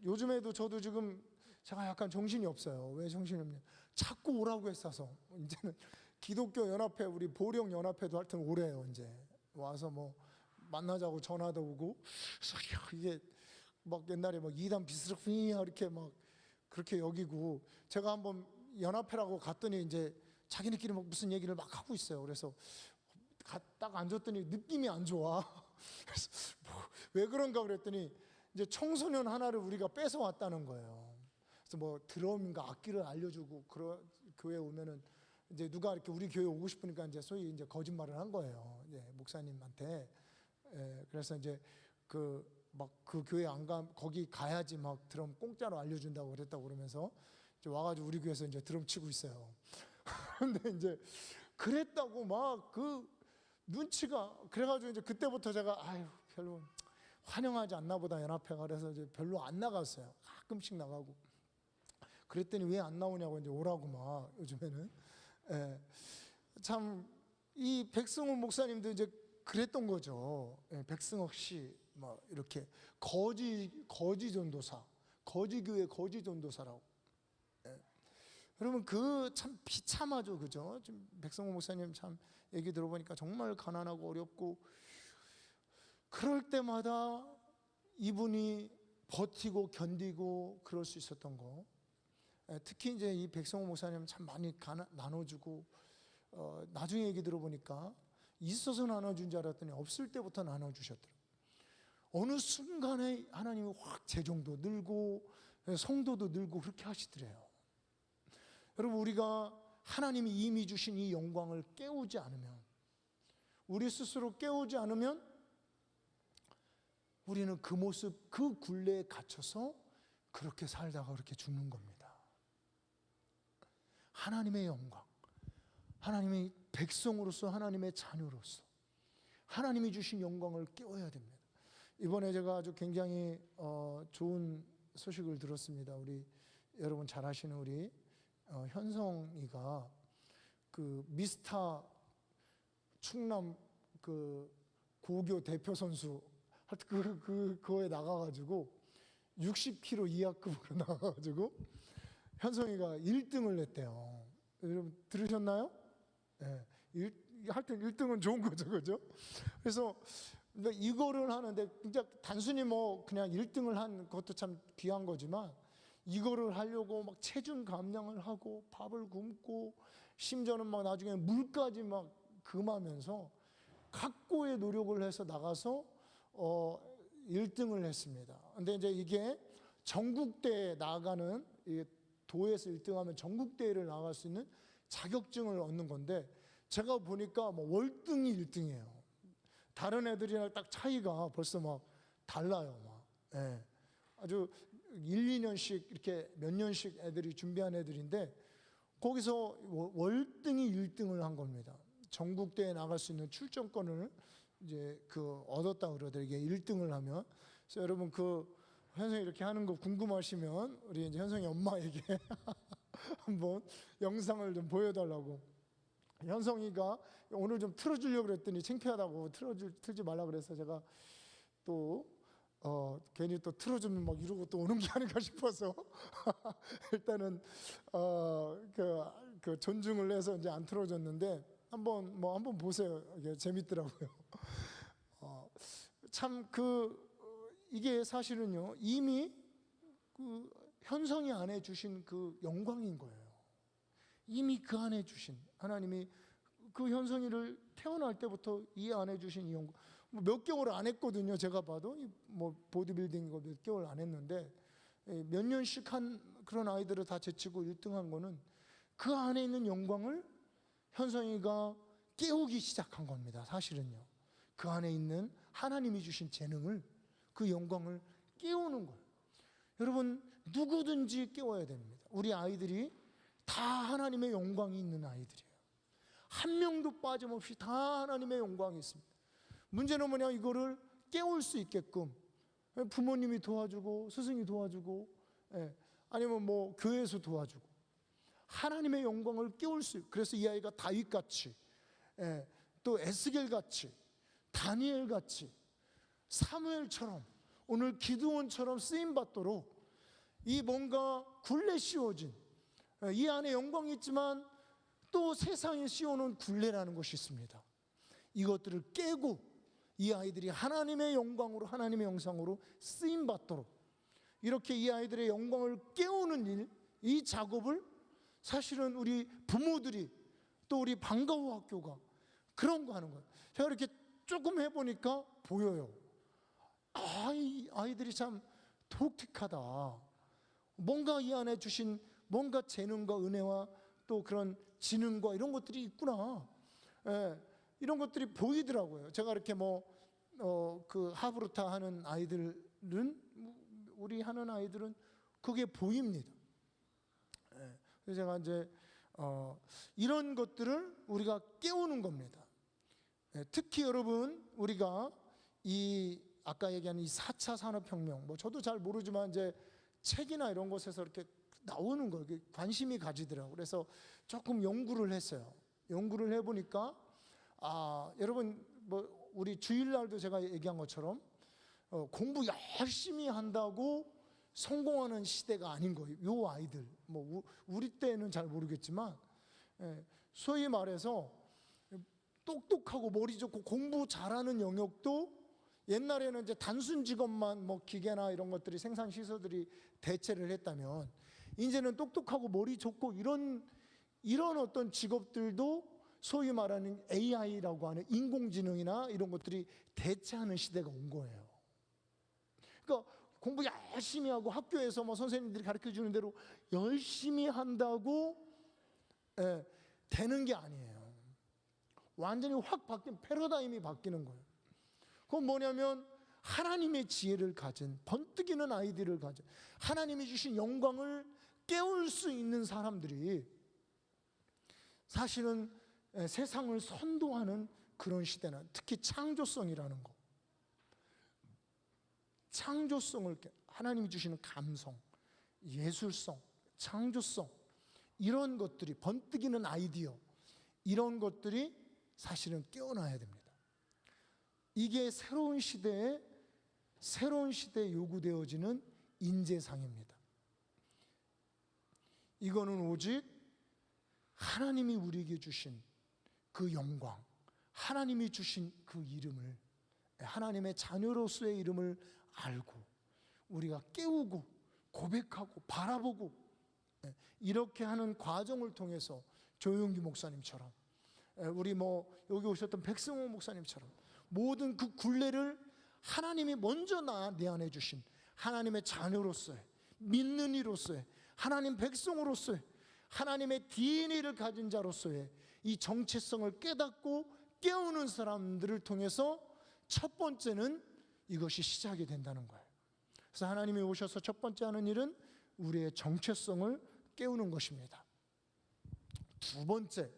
요즘에도 저도 지금 제가 약간 정신이 없어요. 왜 정신이 없냐? 자꾸 오라고 했어서 이제는 기독교 연합회, 우리 보령 연합회도 하여튼 오래요. 이제 와서 만나자고 전화도 오고. 그래서 이게 막 옛날에 이단 비스럽히냐 이렇게 막 그렇게 여기고, 제가 한번 연합회라고 갔더니 이제 자기네끼리 무슨 얘기를 막 하고 있어요. 그래서 딱 앉았더니 느낌이 안 좋아. 그래서 왜 그런가 그랬더니 이제 청소년 하나를 우리가 뺏어 왔다는 거예요. 그래서 드럼인가 악기를 알려주고, 교회 오면은 이제 누가 이렇게 우리 교회 오고 싶으니까 이제 소위 이제 거짓말을 한 거예요. 목사님한테. 그래서 이제 그 교회 안 가, 거기 가야지 드럼 공짜로 알려준다고 그랬다고 그러면서 이제 와가지고 우리 교회에서 이제 드럼 치고 있어요. 근데 이제 그랬다고 그 눈치가, 그래가지고 이제 그때부터 제가 별로 환영하지 않나 보다 연합회가. 그래서 이제 별로 안 나갔어요. 가끔씩 나가고. 그랬더니 왜 안 나오냐고 이제 오라고 막 요즘에는. 예. 참 이 백승호 목사님도 이제 그랬던 거죠. 예, 백승호 씨 막 이렇게 거지 전도사, 거지 교회 거지 전도사라고. 예. 여러분 그 참 비참하죠, 그죠? 지금 백승호 목사님 참 얘기 들어보니까 정말 가난하고 어렵고, 그럴 때마다 이분이 버티고 견디고 그럴 수 있었던 거. 특히 이제 이 백성호 목사님 참 많이 나눠주고, 나중에 얘기 들어보니까 있어서 나눠준 줄 알았더니 없을 때부터 나눠주셨더라고요. 어느 순간에 하나님이 확 재정도 늘고 성도도 늘고 그렇게 하시더래요. 여러분 우리가 하나님이 이미 주신 이 영광을 깨우지 않으면, 우리 스스로 깨우지 않으면 우리는 그 모습, 그 굴레에 갇혀서 그렇게 살다가 그렇게 죽는 겁니다. 하나님의 영광, 하나님의 백성으로서, 하나님의 자녀로서 하나님이 주신 영광을 깨워야 됩니다. 이번에 제가 아주 굉장히 좋은 소식을 들었습니다. 우리 여러분 잘 아시는 우리 현성이가 그 미스터 충남 그 고교 대표 선수 그거에 나가가지고 60kg 이하급으로 나가가지고 현성이가 1등을 했대요. 여러분 들으셨나요? 네. 하여튼 1등은 좋은 거죠, 그죠? 그래서 이거를 하는데 진짜 단순히 뭐 그냥 1등을 한 것도 참 귀한 거지만, 이거를 하려고 막 체중 감량을 하고 밥을 굶고 심지어는 막 나중에 물까지 막 금하면서 각고의 노력을 해서 나가서 1등을 했습니다. 근데 이제 이게 전국대회에 나가는, 도에서 1등하면 전국대회를 나갈 수 있는 자격증을 얻는 건데, 제가 보니까 뭐 월등히 1등이에요. 다른 애들이랑 딱 차이가 벌써 막 달라요. 막. 예. 아주 1, 2년씩 이렇게 몇 년씩 애들이 준비한 애들인데, 거기서 월등히 1등을 한 겁니다. 전국대회에 나갈 수 있는 출전권을 이제 얻었다 그러더라고요. 이게 1등을 하면. 그래서 여러분 현성이 이렇게 하는 거 궁금하시면 우리 이제 현성이 엄마에게 한번 영상을 좀 보여달라고. 현성이가 오늘 좀 틀어주려고 그랬더니 창피하다고 틀지 말라 그래서 제가 또 괜히 또 틀어주면 막 이러고 또 오는 게 아닌가 싶어서 일단은 그 존중을 해서 이제 안 틀어줬는데, 한번 보세요. 이게 재밌더라고요. 참 이게 사실은요, 이미 그 현성이 안에 주신 그 영광인 거예요. 이미 그 안에 주신 하나님이 그 현성이를 태어날 때부터 이 안에 주신 이 영광. 몇 개월 안 했거든요. 제가 봐도 뭐 보디빌딩 이거 몇 개월 안 했는데, 몇 년씩 한 그런 아이들을 다 제치고 1등한 거는 그 안에 있는 영광을 현성이가 깨우기 시작한 겁니다. 사실은요, 그 안에 있는 하나님이 주신 재능을, 그 영광을 깨우는 거예요. 여러분 누구든지 깨워야 됩니다. 우리 아이들이 다 하나님의 영광이 있는 아이들이에요. 한 명도 빠짐없이 다 하나님의 영광이 있습니다. 문제는 뭐냐, 이거를 깨울 수 있게끔 부모님이 도와주고 스승이 도와주고, 아니면 뭐 교회에서 도와주고 하나님의 영광을 깨울 수 있고, 그래서 이 아이가 다윗같이, 또 에스겔같이, 다니엘같이, 사무엘처럼, 오늘 기드온처럼 쓰임받도록 이 뭔가 굴레 씌워진, 이 안에 영광이 있지만 또 세상에 씌워놓은 굴레라는 것이 있습니다. 이것들을 깨고 이 아이들이 하나님의 영광으로, 하나님의 형상으로 쓰임받도록, 이렇게 이 아이들의 영광을 깨우는 일, 이 작업을 사실은 우리 부모들이, 또 우리 방과후 학교가 그런 거 하는 거예요. 제가 이렇게 조금 해보니까 보여요. 이 아이들이 참 독특하다. 뭔가 이 안에 주신 뭔가 재능과 은혜와 또 그런 지능과 이런 것들이 있구나. 이런 것들이 보이더라고요. 제가 이렇게 그 하브루타 하는 아이들은, 우리 하는 아이들은 그게 보입니다. 그래서 제가 이제 이런 것들을 우리가 깨우는 겁니다. 특히 여러분, 우리가 이 아까 얘기한 이 4차 산업혁명, 뭐 저도 잘 모르지만 이제 책이나 이런 곳에서 이렇게 나오는 거 관심이 가지더라고요. 그래서 조금 연구를 했어요. 연구를 해보니까 여러분 뭐 우리 주일날도 제가 얘기한 것처럼 공부 열심히 한다고 성공하는 시대가 아닌 거예요. 요 아이들 뭐 우리 때는 잘 모르겠지만 소위 말해서 똑똑하고 머리 좋고 공부 잘하는 영역도 옛날에는 이제 단순 직업만 뭐 기계나 이런 것들이 생산 시설들이 대체를 했다면 이제는 똑똑하고 머리 좋고 이런 어떤 직업들도 소위 말하는 AI라고 하는 인공지능이나 이런 것들이 대체하는 시대가 온 거예요. 그러니까 공부 열심히 하고 학교에서 뭐 선생님들이 가르쳐 주는 대로 열심히 한다고 되는 게 아니에요. 완전히 확 바뀐 패러다임이 바뀌는 거예요. 그건 뭐냐면 하나님의 지혜를 가진 번뜩이는 아이디어를 가진 하나님이 주신 영광을 깨울 수 있는 사람들이 사실은 세상을 선도하는 그런 시대는 특히 창조성이라는 거, 창조성을 하나님이 주시는 감성, 예술성, 창조성 이런 것들이 번뜩이는 아이디어 이런 것들이 사실은 깨어나야 됩니다. 이게 새로운 시대에 요구되어지는 인재상입니다. 이거는 오직 하나님이 우리에게 주신 그 영광, 하나님이 주신 그 이름을, 하나님의 자녀로서의 이름을 알고 우리가 깨우고 고백하고 바라보고 이렇게 하는 과정을 통해서 조용기 목사님처럼 우리 뭐 여기 오셨던 백승호 목사님처럼 모든 그 굴레를 하나님이 먼저 내 안에 주신 하나님의 자녀로서의 믿는 이로서의 하나님 백성으로서의 하나님의 DNA를 가진 자로서의 이 정체성을 깨닫고 깨우는 사람들을 통해서 첫 번째는 이것이 시작이 된다는 거예요. 그래서 하나님이 오셔서 첫 번째 하는 일은 우리의 정체성을 깨우는 것입니다. 두 번째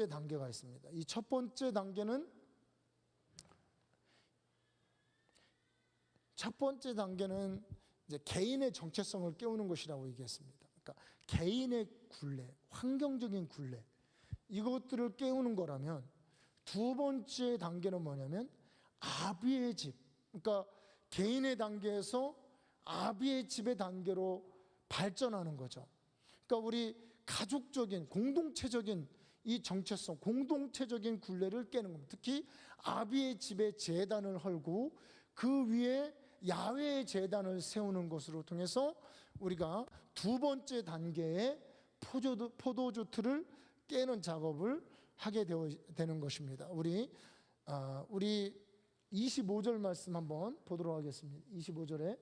단계가 있습니다. 이 첫 번째 단계는 이제 개인의 정체성을 깨우는 것이라고 얘기했습니다. 그러니까 개인의 굴레, 환경적인 굴레 이것들을 깨우는 거라면 두 번째 단계는 뭐냐면 아비의 집, 그러니까 개인의 단계에서 아비의 집의 단계로 발전하는 거죠. 그러니까 우리 가족적인 공동체적인 이 정체성, 공동체적인 굴레를 깨는 겁니다. 특히 아비의 집에 제단을 헐고 그 위에 야훼의 제단을 세우는 것으로 통해서 우리가 두 번째 단계의 포도주 틀을 깨는 작업을 하게 되는 것입니다. 우리 25절 말씀 한번 보도록 하겠습니다. 25절에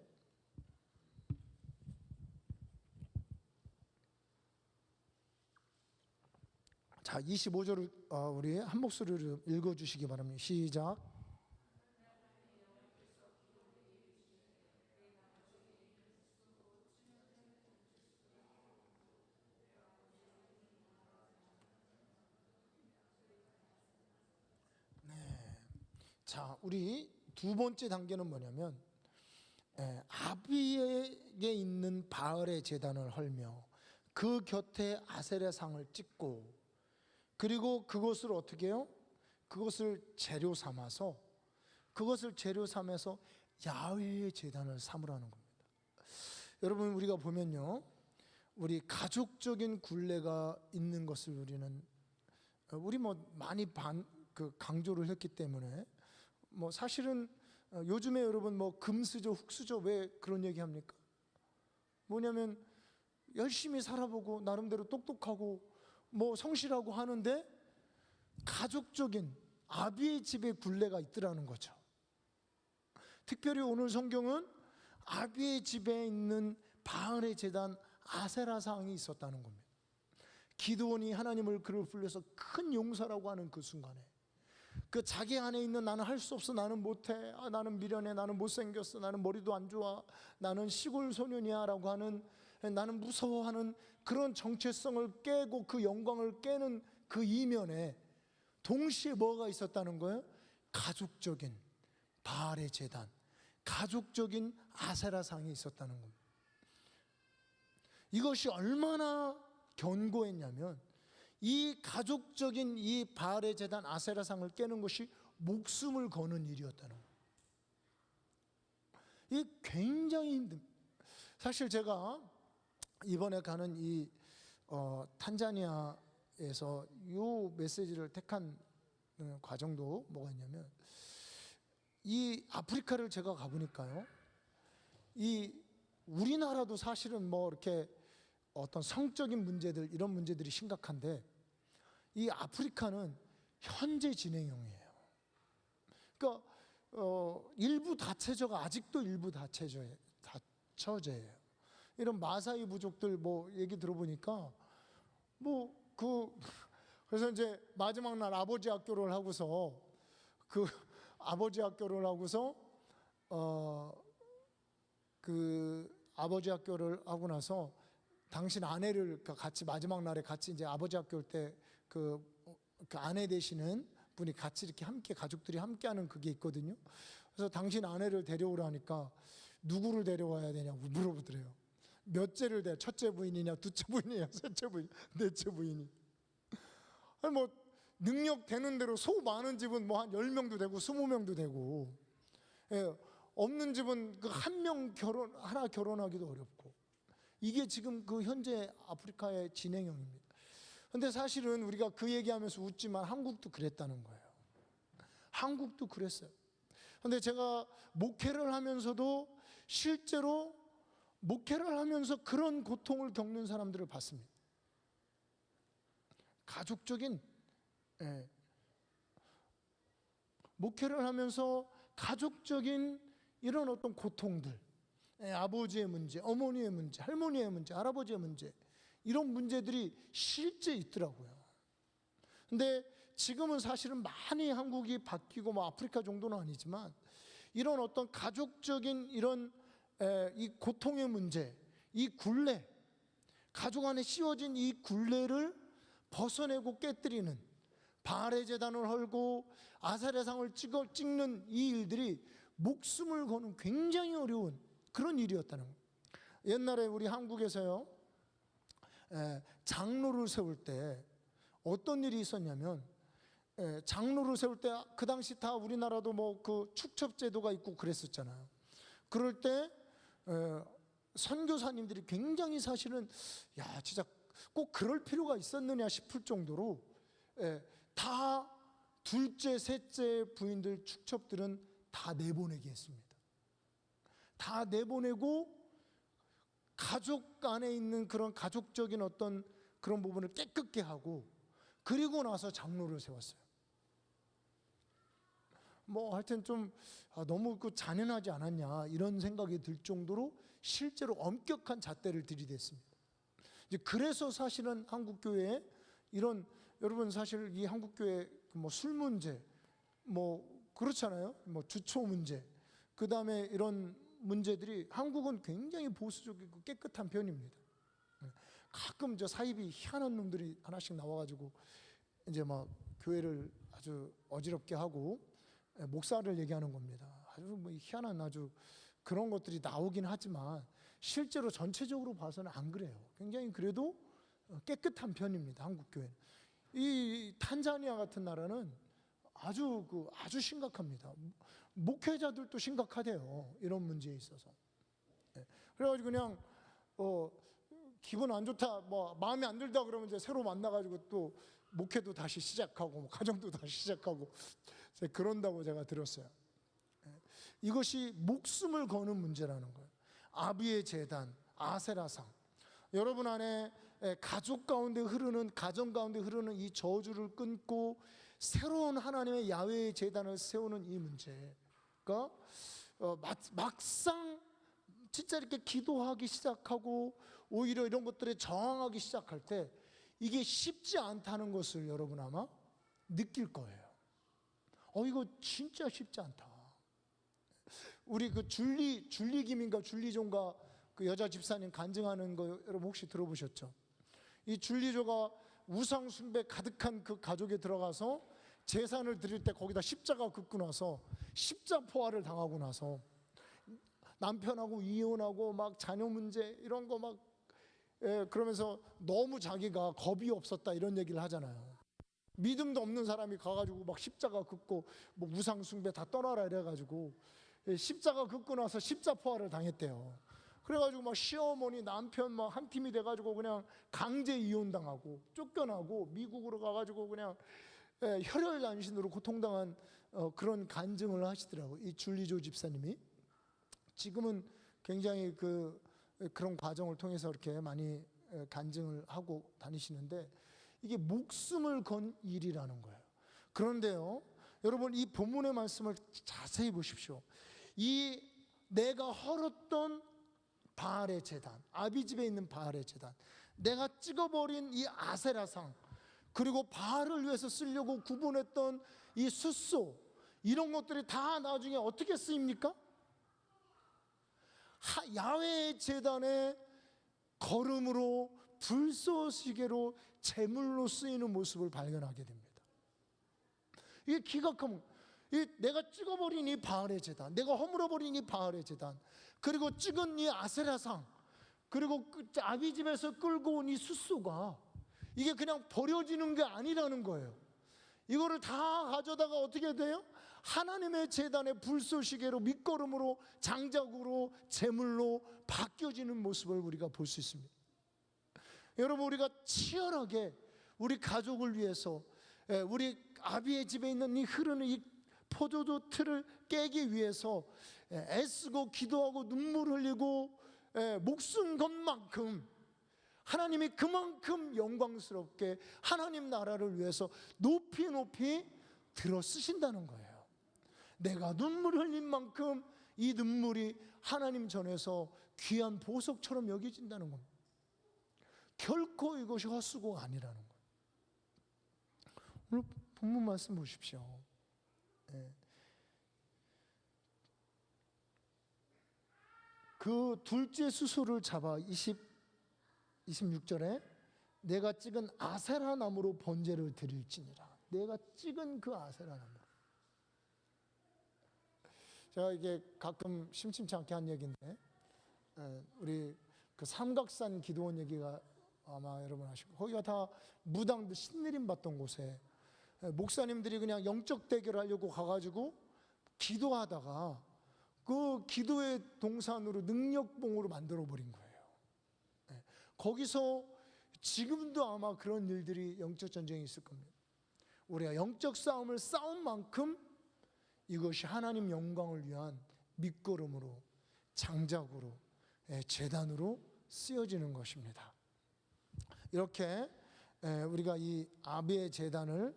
자, 25절을 우리 한 목소리로 읽어주시기 바랍니다. 시작. 자, 우리 두 번째 단계는 뭐냐면 아비에게 있는 바알의 제단을 헐며 그 곁에 아세라 상을 찍고 그리고 그것을 어떻게 해요? 그것을 재료 삼아서 야훼의 제단을 삼으라는 겁니다. 여러분 우리가 보면요, 우리 가족적인 굴레가 있는 것을 우리 뭐 많이 강조를 했기 때문에 뭐 사실은 요즘에 여러분 뭐 금수저 흙수저 왜 그런 얘기 합니까? 뭐냐면 열심히 살아보고 나름대로 똑똑하고 뭐 성실하고 하는데 가족적인 아비의 집에 굴레가 있더라는 거죠. 특별히 오늘 성경은 아비의 집에 있는 바알의 제단 아세라상이 있었다는 겁니다. 기드온이 하나님을 그를 불러서 큰 용사라고 하는 그 순간에 그 자기 안에 있는 나는 할 수 없어, 나는 못해, 나는 미련해, 나는 못생겼어, 나는 머리도 안 좋아, 나는 시골 소년이야 라고 하는, 나는 무서워하는 그런 정체성을 깨고 그 영광을 깨는 그 이면에 동시에 뭐가 있었다는 거예요? 가족적인 바알의 제단, 가족적인 아세라상이 있었다는 겁니다. 이것이 얼마나 견고했냐면 이 가족적인 이 바알의 제단 아세라상을 깨는 것이 목숨을 거는 일이었다는 거예요. 이게 굉장히 힘듭니다. 사실 제가 이번에 가는 이 탄자니아에서 이 메시지를 택한 과정도 뭐가 있냐면, 이 아프리카를 제가 가보니까요, 이 우리나라도 사실은 뭐 이렇게 어떤 성적인 문제들, 이런 문제들이 심각한데 이 아프리카는 현재 진행형이에요. 그러니까 일부 다처제가 아직도 일부 다처제예요. 이런 마사이 부족들 뭐 얘기 들어보니까 그래서 이제 마지막 날 아버지 학교를 하고서 아버지 학교를 하고 나서 당신 아내를 같이 마지막 날에 같이 이제 아버지 학교 올 때 그 아내 되시는 분이 같이 이렇게 함께 가족들이 함께하는 그게 있거든요. 그래서 당신 아내를 데려오라니까 누구를 데려와야 되냐고 물어보더래요. 몇째를 대? 첫째 부인이냐, 둘째 부인이냐, 셋째 부인, 넷째 부인이. 아니 뭐 능력 되는 대로 소 많은 집은 뭐 한 10명도 되고 20명도 되고, 예, 없는 집은 그 한 명 하나 결혼하기도 어렵고, 이게 지금 그 현재 아프리카의 진행형입니다. 근데 사실은 우리가 그 얘기하면서 웃지만 한국도 그랬다는 거예요. 한국도 그랬어요. 근데 제가 목회를 하면서도 실제로 목회를 하면서 그런 고통을 겪는 사람들을 봤습니다. 가족적인, 목회를 하면서 가족적인 이런 어떤 고통들, 아버지의 문제, 어머니의 문제, 할머니의 문제, 할아버지의 문제, 이런 문제들이 실제 있더라고요. 근데 지금은 사실은 많이 한국이 바뀌고 뭐 아프리카 정도는 아니지만 이런 어떤 가족적인 이런 이 고통의 문제, 이 굴레, 가족 안에 씌워진 이 굴레를 벗어내고 깨뜨리는, 바알의 제단을 헐고 아세라상을 찍는 이 일들이 목숨을 거는 굉장히 어려운 그런 일이었다는 거예요. 옛날에 우리 한국에서요, 장로를 세울 때 어떤 일이 있었냐면, 장로를 세울 때 그 당시 다 우리나라도 뭐 그 축첩제도가 있고 그랬었잖아요. 그럴 때 선교사님들이 굉장히 사실은 진짜 꼭 그럴 필요가 있었느냐 싶을 정도로 다 둘째, 셋째 부인들 축첩들은 다 내보내게 했습니다. 다 내보내고 가족 안에 있는 그런 가족적인 어떤 그런 부분을 깨끗게 하고, 그리고 나서 장로를 세웠어요. 뭐 하여튼 좀 너무 잔인하지 않았냐 이런 생각이 들 정도로 실제로 엄격한 잣대를 들이댔습니다. 이제 그래서 사실은 한국 교회에 이런, 여러분 사실 이 한국 교회 뭐 술 문제, 뭐 그렇잖아요. 뭐 주초 문제, 그 다음에 이런 문제들이 한국은 굉장히 보수적이고 깨끗한 편입니다. 가끔 저 사이비 희한한 놈들이 하나씩 나와가지고 이제 막 교회를 아주 어지럽게 하고 목사를 얘기하는 겁니다. 아주 뭐 희한한 아주 그런 것들이 나오긴 하지만 실제로 전체적으로 봐서는 안 그래요. 굉장히 그래도 깨끗한 편입니다. 한국 교회는. 이 탄자니아 같은 나라는 아주 심각합니다. 목회자들도 심각하대요. 이런 문제에 있어서. 그래가지고 그냥 기분 안 좋다, 뭐 마음에 안 들다 그러면 이제 새로 만나가지고 또 목회도 다시 시작하고 뭐 가정도 다시 시작하고 그런다고 제가 들었어요. 이것이 목숨을 거는 문제라는 거예요. 아비의 제단, 아세라상. 여러분 안에 가족 가운데 흐르는, 가정 가운데 흐르는 이 저주를 끊고 새로운 하나님의 야훼의 제단을 세우는 이 문제가 막상 진짜 이렇게 기도하기 시작하고 오히려 이런 것들에 저항하기 시작할 때 이게 쉽지 않다는 것을 여러분 아마 느낄 거예요. 이거 진짜 쉽지 않다. 우리 그 줄리김인가 줄리조인가 그 여자 집사님 간증하는 거 여러분 혹시 들어보셨죠? 이 줄리조가 우상 숭배 가득한 그 가족에 들어가서 제사를 드릴 때 거기다 십자가 긋고 나서 십자포화를 당하고 나서 남편하고 이혼하고 막 자녀 문제 이런 거 막 그러면서 너무 자기가 겁이 없었다 이런 얘기를 하잖아요. 믿음도 없는 사람이 가가지고 막 십자가 긋고 뭐 우상 숭배 다 떠나라 이래가지고 십자가 긋고 나서 십자포화를 당했대요. 그래가지고 막 시어머니 남편 막 한 팀이 돼가지고 그냥 강제 이혼당하고 쫓겨나고 미국으로 가가지고 그냥 혈혈단신으로 고통당한 그런 간증을 하시더라고요. 이 줄리조 집사님이. 지금은 굉장히 그런 과정을 통해서 이렇게 많이 간증을 하고 다니시는데 이게 목숨을 건 일이라는 거예요. 그런데요, 여러분 이 본문의 말씀을 자세히 보십시오. 이 내가 헐었던 바알의 제단, 아비집에 있는 바알의 제단, 내가 찍어버린 이 아세라상, 그리고 바알을 위해서 쓰려고 구분했던 이 숫소, 이런 것들이 다 나중에 어떻게 쓰입니까? 야훼의 제단에 거름으로 불쏘시개로 제물로 쓰이는 모습을 발견하게 됩니다. 이게 기각하면 내가 찍어버린 이 바알의 제단, 내가 허물어버린 이 바알의 제단, 그리고 찍은 이 아세라상, 그리고 아비집에서 끌고 온 이 숫소가 이게 그냥 버려지는 게 아니라는 거예요. 이거를 다 가져다가 어떻게 돼요? 하나님의 제단의 불쏘시개로 밑거름으로 장작으로 제물로 바뀌어지는 모습을 우리가 볼 수 있습니다. 여러분 우리가 치열하게 우리 가족을 위해서 우리 아비의 집에 있는 이 흐르는 이 포도주 틀을 깨기 위해서 애쓰고 기도하고 눈물 흘리고 목숨 건 만큼 하나님이 그만큼 영광스럽게 하나님 나라를 위해서 높이 높이 들어 쓰신다는 거예요. 내가 눈물 흘린 만큼 이 눈물이 하나님 전에서 귀한 보석처럼 여겨진다는 겁니다. 결코 이것이 헛수고가 아니라는 거예요. 오늘 본문 말씀 보십시오. 그 둘째 수소를 잡아 26절에 내가 찍은 아세라 나무로 번제를 드릴지니라. 내가 찍은 그 아세라 나무. 제가 이게 가끔 심심치 않게 한 얘기인데 우리 그 삼각산 기도원 얘기가 아마 여러분 아시고 거기가 다 무당들 신내림 받던 곳에 목사님들이 그냥 영적 대결하려고 가가지고 기도하다가 그 기도의 동산으로 능력봉으로 만들어 버린 거예요. 거기서 지금도 아마 그런 일들이 영적 전쟁이 있을 겁니다. 우리가 영적 싸움을 싸운 만큼 이것이 하나님 영광을 위한 밑거름으로 장작으로 제단으로 쓰여지는 것입니다. 이렇게 우리가 이 아비의 제단을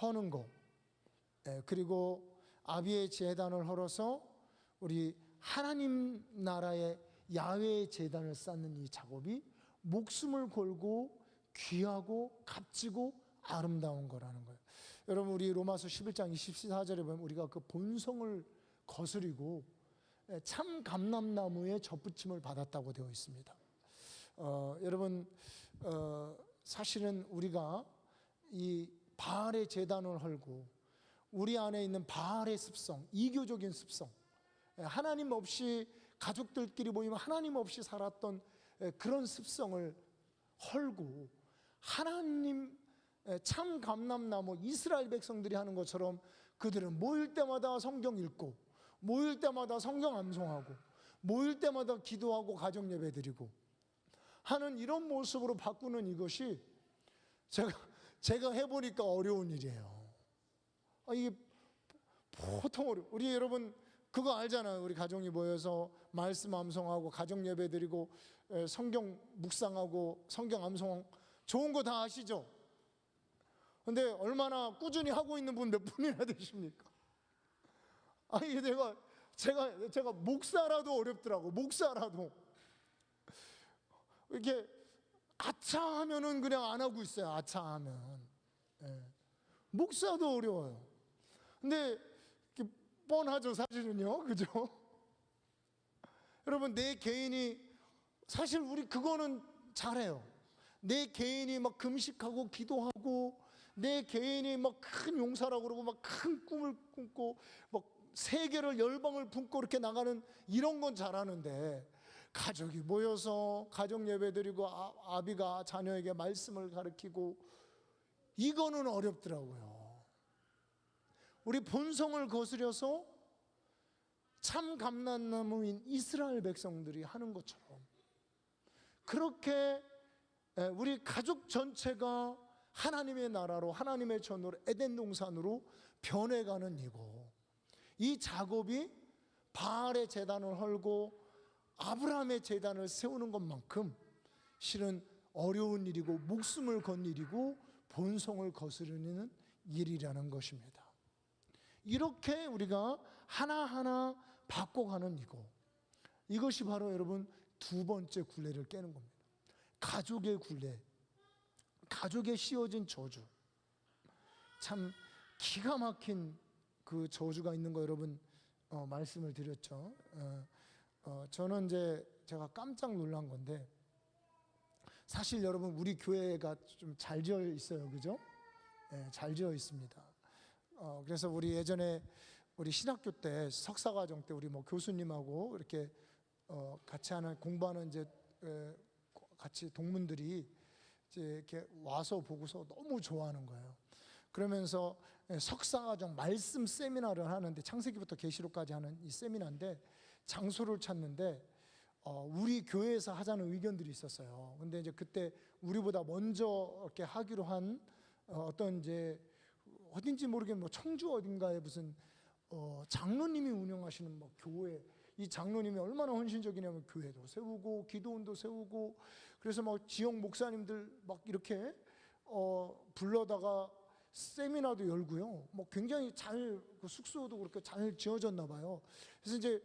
허는 것, 그리고 아비의 제단을 헐어서 우리 하나님 나라의 야훼의 제단을 쌓는 이 작업이 목숨을 걸고 귀하고 값지고 아름다운 거라는 거예요. 여러분 우리 로마서 11장 24절에 보면 우리가 그 본성을 거스리고 참 감람나무에 접붙임을 받았다고 되어 있습니다. 여러분 사실은 우리가 이 바알의 제단을 헐고 우리 안에 있는 바알의 습성, 이교적인 습성, 하나님 없이 가족들끼리 모이면 하나님 없이 살았던 그런 습성을 헐고 하나님 참 감람나무 이스라엘 백성들이 하는 것처럼 그들은 모일 때마다 성경 읽고 모일 때마다 성경 암송하고 모일 때마다 기도하고 가정 예배 드리고 하는 이런 모습으로 바꾸는 이것이 제가 해보니까 어려운 일이에요. 이게 보통 우리 여러분 그거 알잖아요. 우리 가정이 모여서 말씀 암송하고 가정 예배 드리고 성경 묵상하고 성경 암송 좋은 거 다 아시죠? 근데 얼마나 꾸준히 하고 있는 분 몇 분이나 되십니까? 이게 제가 목사라도 어렵더라고. 목사라도 이렇게 아차 하면은 그냥 안 하고 있어요. 아차 하면 목사도 어려워요. 근데 뻔하죠 사실은요, 그죠? 여러분 내 개인이 사실 우리 그거는 잘해요. 내 개인이 막 금식하고 기도하고 내 개인이 막 큰 용사라고 그러고 막 큰 꿈을 꾸고 막 세계를 열방을 품고 이렇게 나가는 이런 건 잘하는데, 가족이 모여서 가족 예배드리고 아비가 자녀에게 말씀을 가르치고, 이거는 어렵더라고요. 우리 본성을 거스려서 참 감람나무인 이스라엘 백성들이 하는 것처럼 그렇게 우리 가족 전체가 하나님의 나라로, 하나님의 전으로, 에덴 동산으로 변해가는 이 작업이 바알의 제단을 헐고 아브라함의 제단을 세우는 것만큼 실은 어려운 일이고 목숨을 건 일이고 본성을 거스르는 일이라는 것입니다. 이렇게 우리가 하나하나 바꿔가는 이것이 바로 여러분 두 번째 굴레를 깨는 겁니다. 가족의 굴레, 가족에 씌워진 저주. 참 기가 막힌 그 저주가 있는 거 여러분 말씀을 드렸죠. 저는 이제 제가 깜짝 놀란 건데, 사실 여러분 우리 교회가 좀 잘 지어 있어요, 그죠? 잘 지어 있습니다. 그래서 우리 예전에 우리 신학교 때 석사과정 때 우리 뭐 교수님하고 이렇게 같이 하는 공부하는 이제 같이 동문들이 이제 이렇게 와서 보고서 너무 좋아하는 거예요. 그러면서 석사과정 말씀 세미나를 하는데, 창세기부터 계시록까지 하는 이 세미나인데 장소를 찾는데 우리 교회에서 하자는 의견들이 있었어요. 근데 이제 그때 우리보다 먼저 이렇게 하기로 한 어떤 이제 어딘지 모르겠는 뭐 청주 어딘가에 무슨 장로님이 운영하시는 뭐 교회, 이 장로님이 얼마나 헌신적이냐면 교회도 세우고 기도원도 세우고, 그래서 막 지역 목사님들 막 이렇게 불러다가 세미나도 열고요. 뭐 굉장히 잘, 그 숙소도 그렇게 잘 지어졌나 봐요. 그래서 이제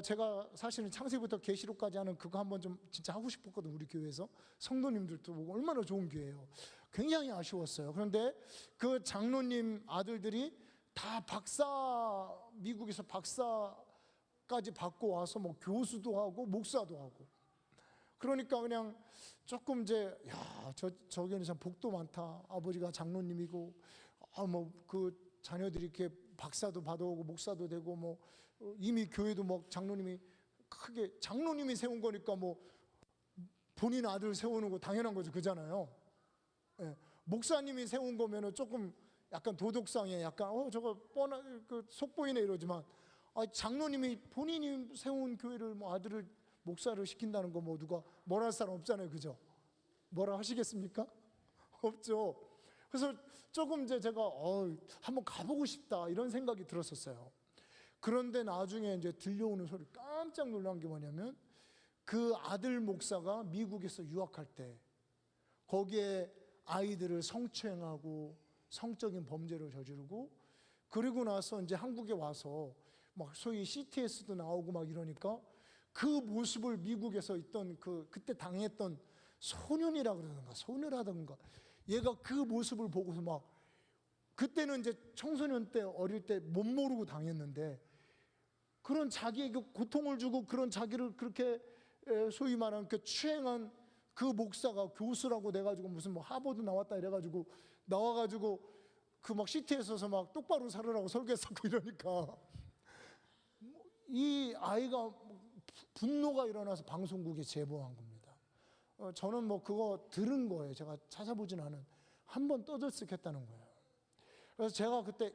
제가 사실은 창세기부터 계시록까지 하는 그거 한번 좀 진짜 하고 싶었거든. 우리 교회에서 성도님들도 보고 얼마나 좋은 교회예요. 굉장히 아쉬웠어요. 그런데 그 장로님 아들들이 다 미국에서 박사까지 받고 와서 뭐 교수도 하고 목사도 하고, 그러니까 그냥 조금 이제 저 교회는 참 복도 많다. 아버지가 장로님이고 뭐 그 자녀들이 이렇게 박사도 받아오고 목사도 되고, 뭐 이미 교회도 뭐 장로님이 크게 장로님이 세운 거니까 뭐 본인 아들 세우는 거 당연한 거죠, 그잖아요. 목사님이 세운 거면은 조금 약간 도덕상에 약간 저거 뻔한 그 속보이네 이러지만, 장로님이 본인이 세운 교회를 뭐 아들을 목사를 시킨다는 거 뭐 누가 뭐라 할 사람 없잖아요, 그죠? 뭐라 하시겠습니까? 없죠. 그래서 조금 이제 제가 한번 가보고 싶다 이런 생각이 들었었어요. 그런데 나중에 이제 들려오는 소리, 깜짝 놀란 게 뭐냐면, 그 아들 목사가 미국에서 유학할 때 거기에 아이들을 성추행하고 성적인 범죄를 저지르고, 그리고 나서 이제 한국에 와서 막 소위 CTS도 나오고 막 이러니까 그 모습을 미국에서 있던 그때 당했던 소년이라 그러던가 소녀라던가 얘가 그 모습을 보고서 막, 그때는 이제 청소년 때 어릴 때 못 모르고 당했는데 그런 자기에게 고통을 주고 그런 자기를 그렇게 소위 말하는 그 추행한 그 목사가 교수라고 돼가지고 무슨 뭐 하버드 나왔다 이래가지고 나와가지고 그 막 시티에 서서 막 똑바로 살으라고 설교했었고 이러니까 이 아이가 분노가 일어나서 방송국에 제보한 겁니다. 저는 뭐 그거 들은 거예요. 제가 찾아보진 않은, 한번 떠들썩했다는 거예요. 그래서 제가 그때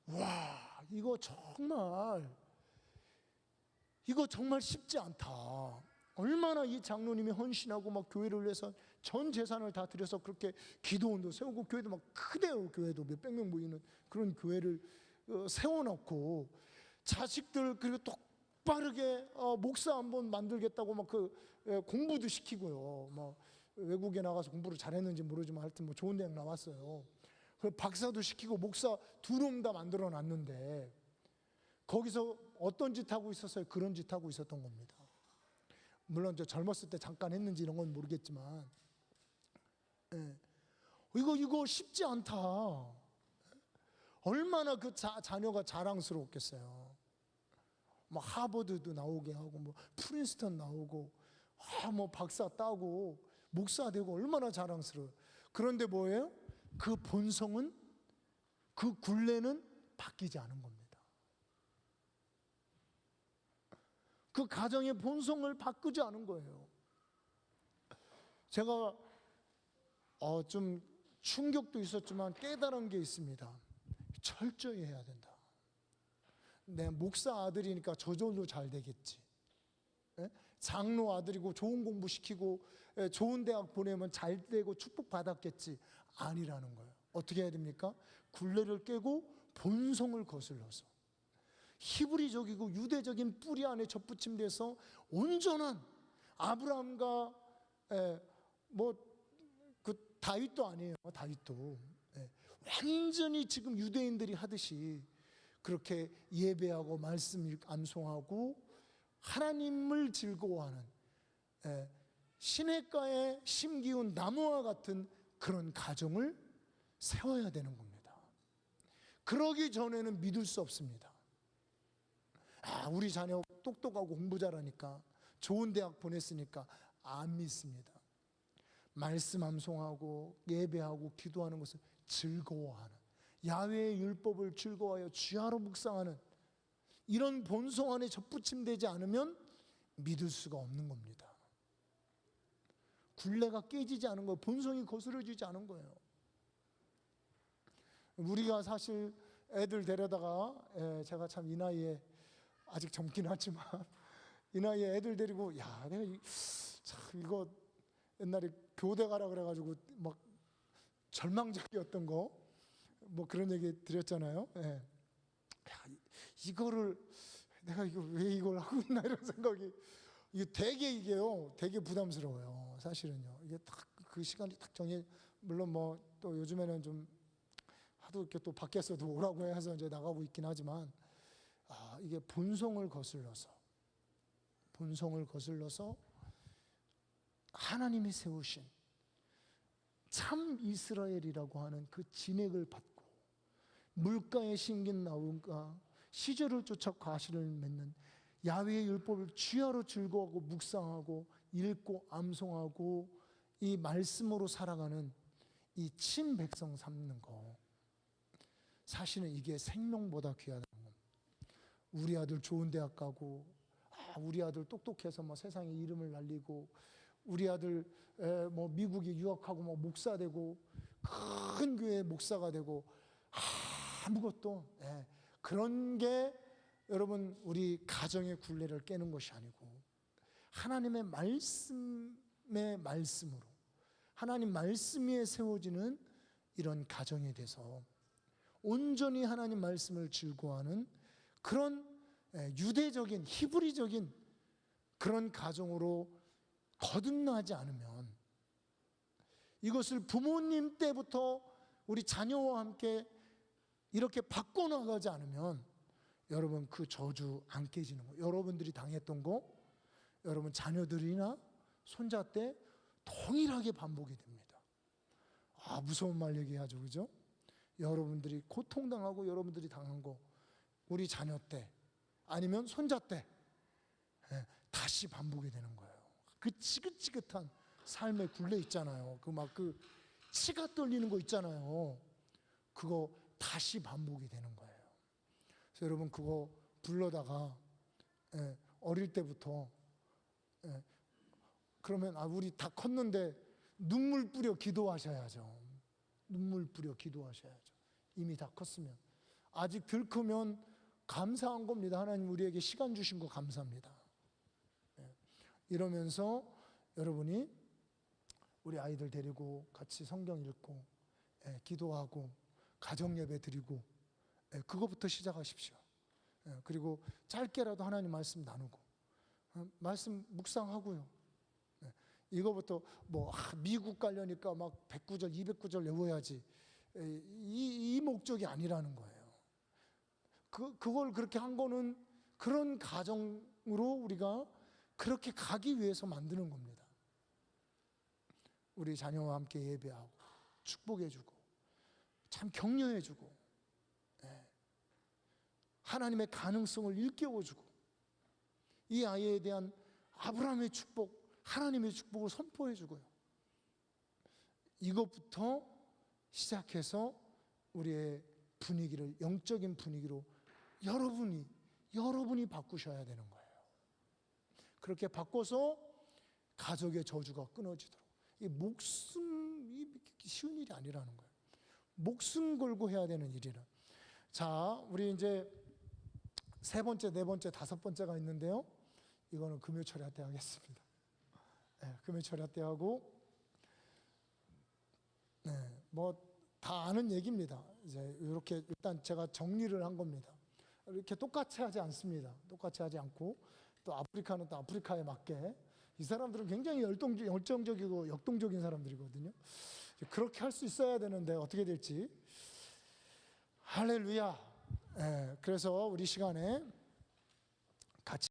와 이거 정말 쉽지 않다. 얼마나 이 장로님이 헌신하고 막 교회를 위해서 전 재산을 다 들여서 그렇게 기도원도 세우고, 교회도 막 크대요. 교회도 몇백 명 모이는 그런 교회를 세워놓고, 자식들 그리고 똑바르게 목사 한번 만들겠다고 막 공부도 시키고요. 막 외국에 나가서 공부를 잘했는지 모르지만 하여튼 뭐 좋은 대학 나왔어요. 그 박사도 시키고 목사 두 놈 다 만들어 놨는데 거기서 어떤 짓 하고 있었어요? 그런 짓 하고 있었던 겁니다. 물론 저 젊었을 때 잠깐 했는지 이런 건 모르겠지만, 이거 쉽지 않다. 얼마나 그 자녀가 자랑스러웠겠어요. 뭐 하버드도 나오게 하고 뭐 프린스턴 나오고 뭐 박사 따고 목사 되고 얼마나 자랑스러워요. 그런데 뭐예요? 그 본성은, 그 굴레는 바뀌지 않은 겁니다. 그 가정의 본성을 바꾸지 않은 거예요. 제가 좀 충격도 있었지만 깨달은 게 있습니다. 철저히 해야 된다. 내 목사 아들이니까 저절로 잘 되겠지. 장로 아들이고 좋은 공부 시키고 좋은 대학 보내면 잘 되고 축복 받았겠지. 아니라는 거예요. 어떻게 해야 됩니까? 굴레를 깨고 본성을 거슬러서 히브리적이고 유대적인 뿌리 안에 접붙임돼서 온전한 아브라함과 그 다윗도 아니에요. 다윗도 완전히 지금 유대인들이 하듯이 그렇게 예배하고 말씀 암송하고 하나님을 즐거워하는 시냇가에 심기운 나무와 같은 그런 가정을 세워야 되는 겁니다. 그러기 전에는 믿을 수 없습니다. 우리 자녀 똑똑하고 공부 잘하니까 좋은 대학 보냈으니까 안 믿습니다. 말씀 암송하고 예배하고 기도하는 것을 즐거워하는, 야훼의 율법을 즐거워하여 주야로 묵상하는 이런 본성 안에 접붙임되지 않으면 믿을 수가 없는 겁니다. 굴레가 깨지지 않은 거예요. 본성이 거스러지지 않은 거예요. 우리가 사실 애들 데려다가 제가 참 이 나이에 아직 젊긴 하지만 이 나이에 애들 데리고 내가 참 이거 옛날에 교대 가라 그래가지고 막 절망적이었던 거 뭐 그런 얘기 드렸잖아요. 이거를 내가 왜 이걸 하고 있나 이런 생각이 되게 부담스러워요. 사실은요. 이게 딱 그 시간이 딱 물론 뭐 또 요즘에는 좀 하도 이렇게 또 밖에서도 오라고 해서 이제 나가고 있긴 하지만 이게 본성을 거슬러서 하나님이 세우신 참 이스라엘이라고 하는 그 진액을 받고 물가에 심긴 나무가 시절을 쫓아 과실을 맺는 야훼의 율법을 주야로 즐거워하고 묵상하고 읽고 암송하고 이 말씀으로 살아가는 이 친백성 삼는 거, 사실은 이게 생명보다 귀하다는 겁니다. 우리 아들 좋은 대학 가고 우리 아들 똑똑해서 뭐 세상에 이름을 날리고 우리 아들 뭐 미국에 유학하고 뭐 목사 되고 큰 교회 목사가 되고 아무것도 그런 게 여러분 우리 가정의 굴레를 깨는 것이 아니고 하나님의 말씀으로 하나님 말씀 위에 세워지는 이런 가정에 대해서 온전히 하나님 말씀을 즐거워하는 그런 유대적인 히브리적인 그런 가정으로 거듭나지 않으면, 이것을 부모님 때부터 우리 자녀와 함께 이렇게 바꿔나가지 않으면 여러분 그 저주 안 깨지는 거예요. 여러분들이 당했던 거 여러분 자녀들이나 손자 때 동일하게 반복이 됩니다. 무서운 말 얘기하죠, 그죠? 여러분들이 고통당하고 여러분들이 당한 거 우리 자녀 때 아니면 손자 때 다시 반복이 되는 거예요. 그 지긋지긋한 삶의 굴레 있잖아요. 그 치가 떨리는 거 있잖아요. 그거 다시 반복이 되는 거예요. 그래서 여러분 그거 불러다가 어릴 때부터 그러면 우리 다 컸는데 눈물 뿌려 기도하셔야죠. 눈물 뿌려 기도하셔야죠. 이미 다 컸으면. 아직 덜 크면 감사한 겁니다. 하나님 우리에게 시간 주신 거 감사합니다. 이러면서 여러분이 우리 아이들 데리고 같이 성경 읽고 기도하고 가정 예배 드리고 그거부터 시작하십시오. 그리고 짧게라도 하나님 말씀 나누고 말씀 묵상하고요. 이거부터 뭐 미국 가려니까 막 109절 209절 외워야지, 이 목적이 아니라는 거예요. 그걸 그렇게 한 거는 그런 가정으로 우리가 그렇게 가기 위해서 만드는 겁니다. 우리 자녀와 함께 예배하고 축복해주고 참 격려해주고 하나님의 가능성을 일깨워주고 이 아이에 대한 아브라함의 축복, 하나님의 축복을 선포해주고요. 이것부터 시작해서 우리의 분위기를, 영적인 분위기로 여러분이 바꾸셔야 되는 거예요. 그렇게 바꿔서 가족의 저주가 끊어지도록. 이 목숨이 쉬운 일이 아니라는 거예요. 목숨 걸고 해야 되는 일이라. 자, 우리 이제 세 번째, 네 번째, 다섯 번째가 있는데요. 이거는 금요 철야 때 하겠습니다. 네, 금요 철야 때 하고, 네, 뭐 다 아는 얘기입니다. 이제 이렇게 일단 제가 정리를 한 겁니다. 이렇게 똑같이 하지 않습니다. 똑같이 하지 않고, 또 아프리카는 또 아프리카에 맞게, 이 사람들은 굉장히 열정적이고 역동적인 사람들이거든요. 그렇게 할 수 있어야 되는데 어떻게 될지. 할렐루야. 그래서 우리 시간에 같이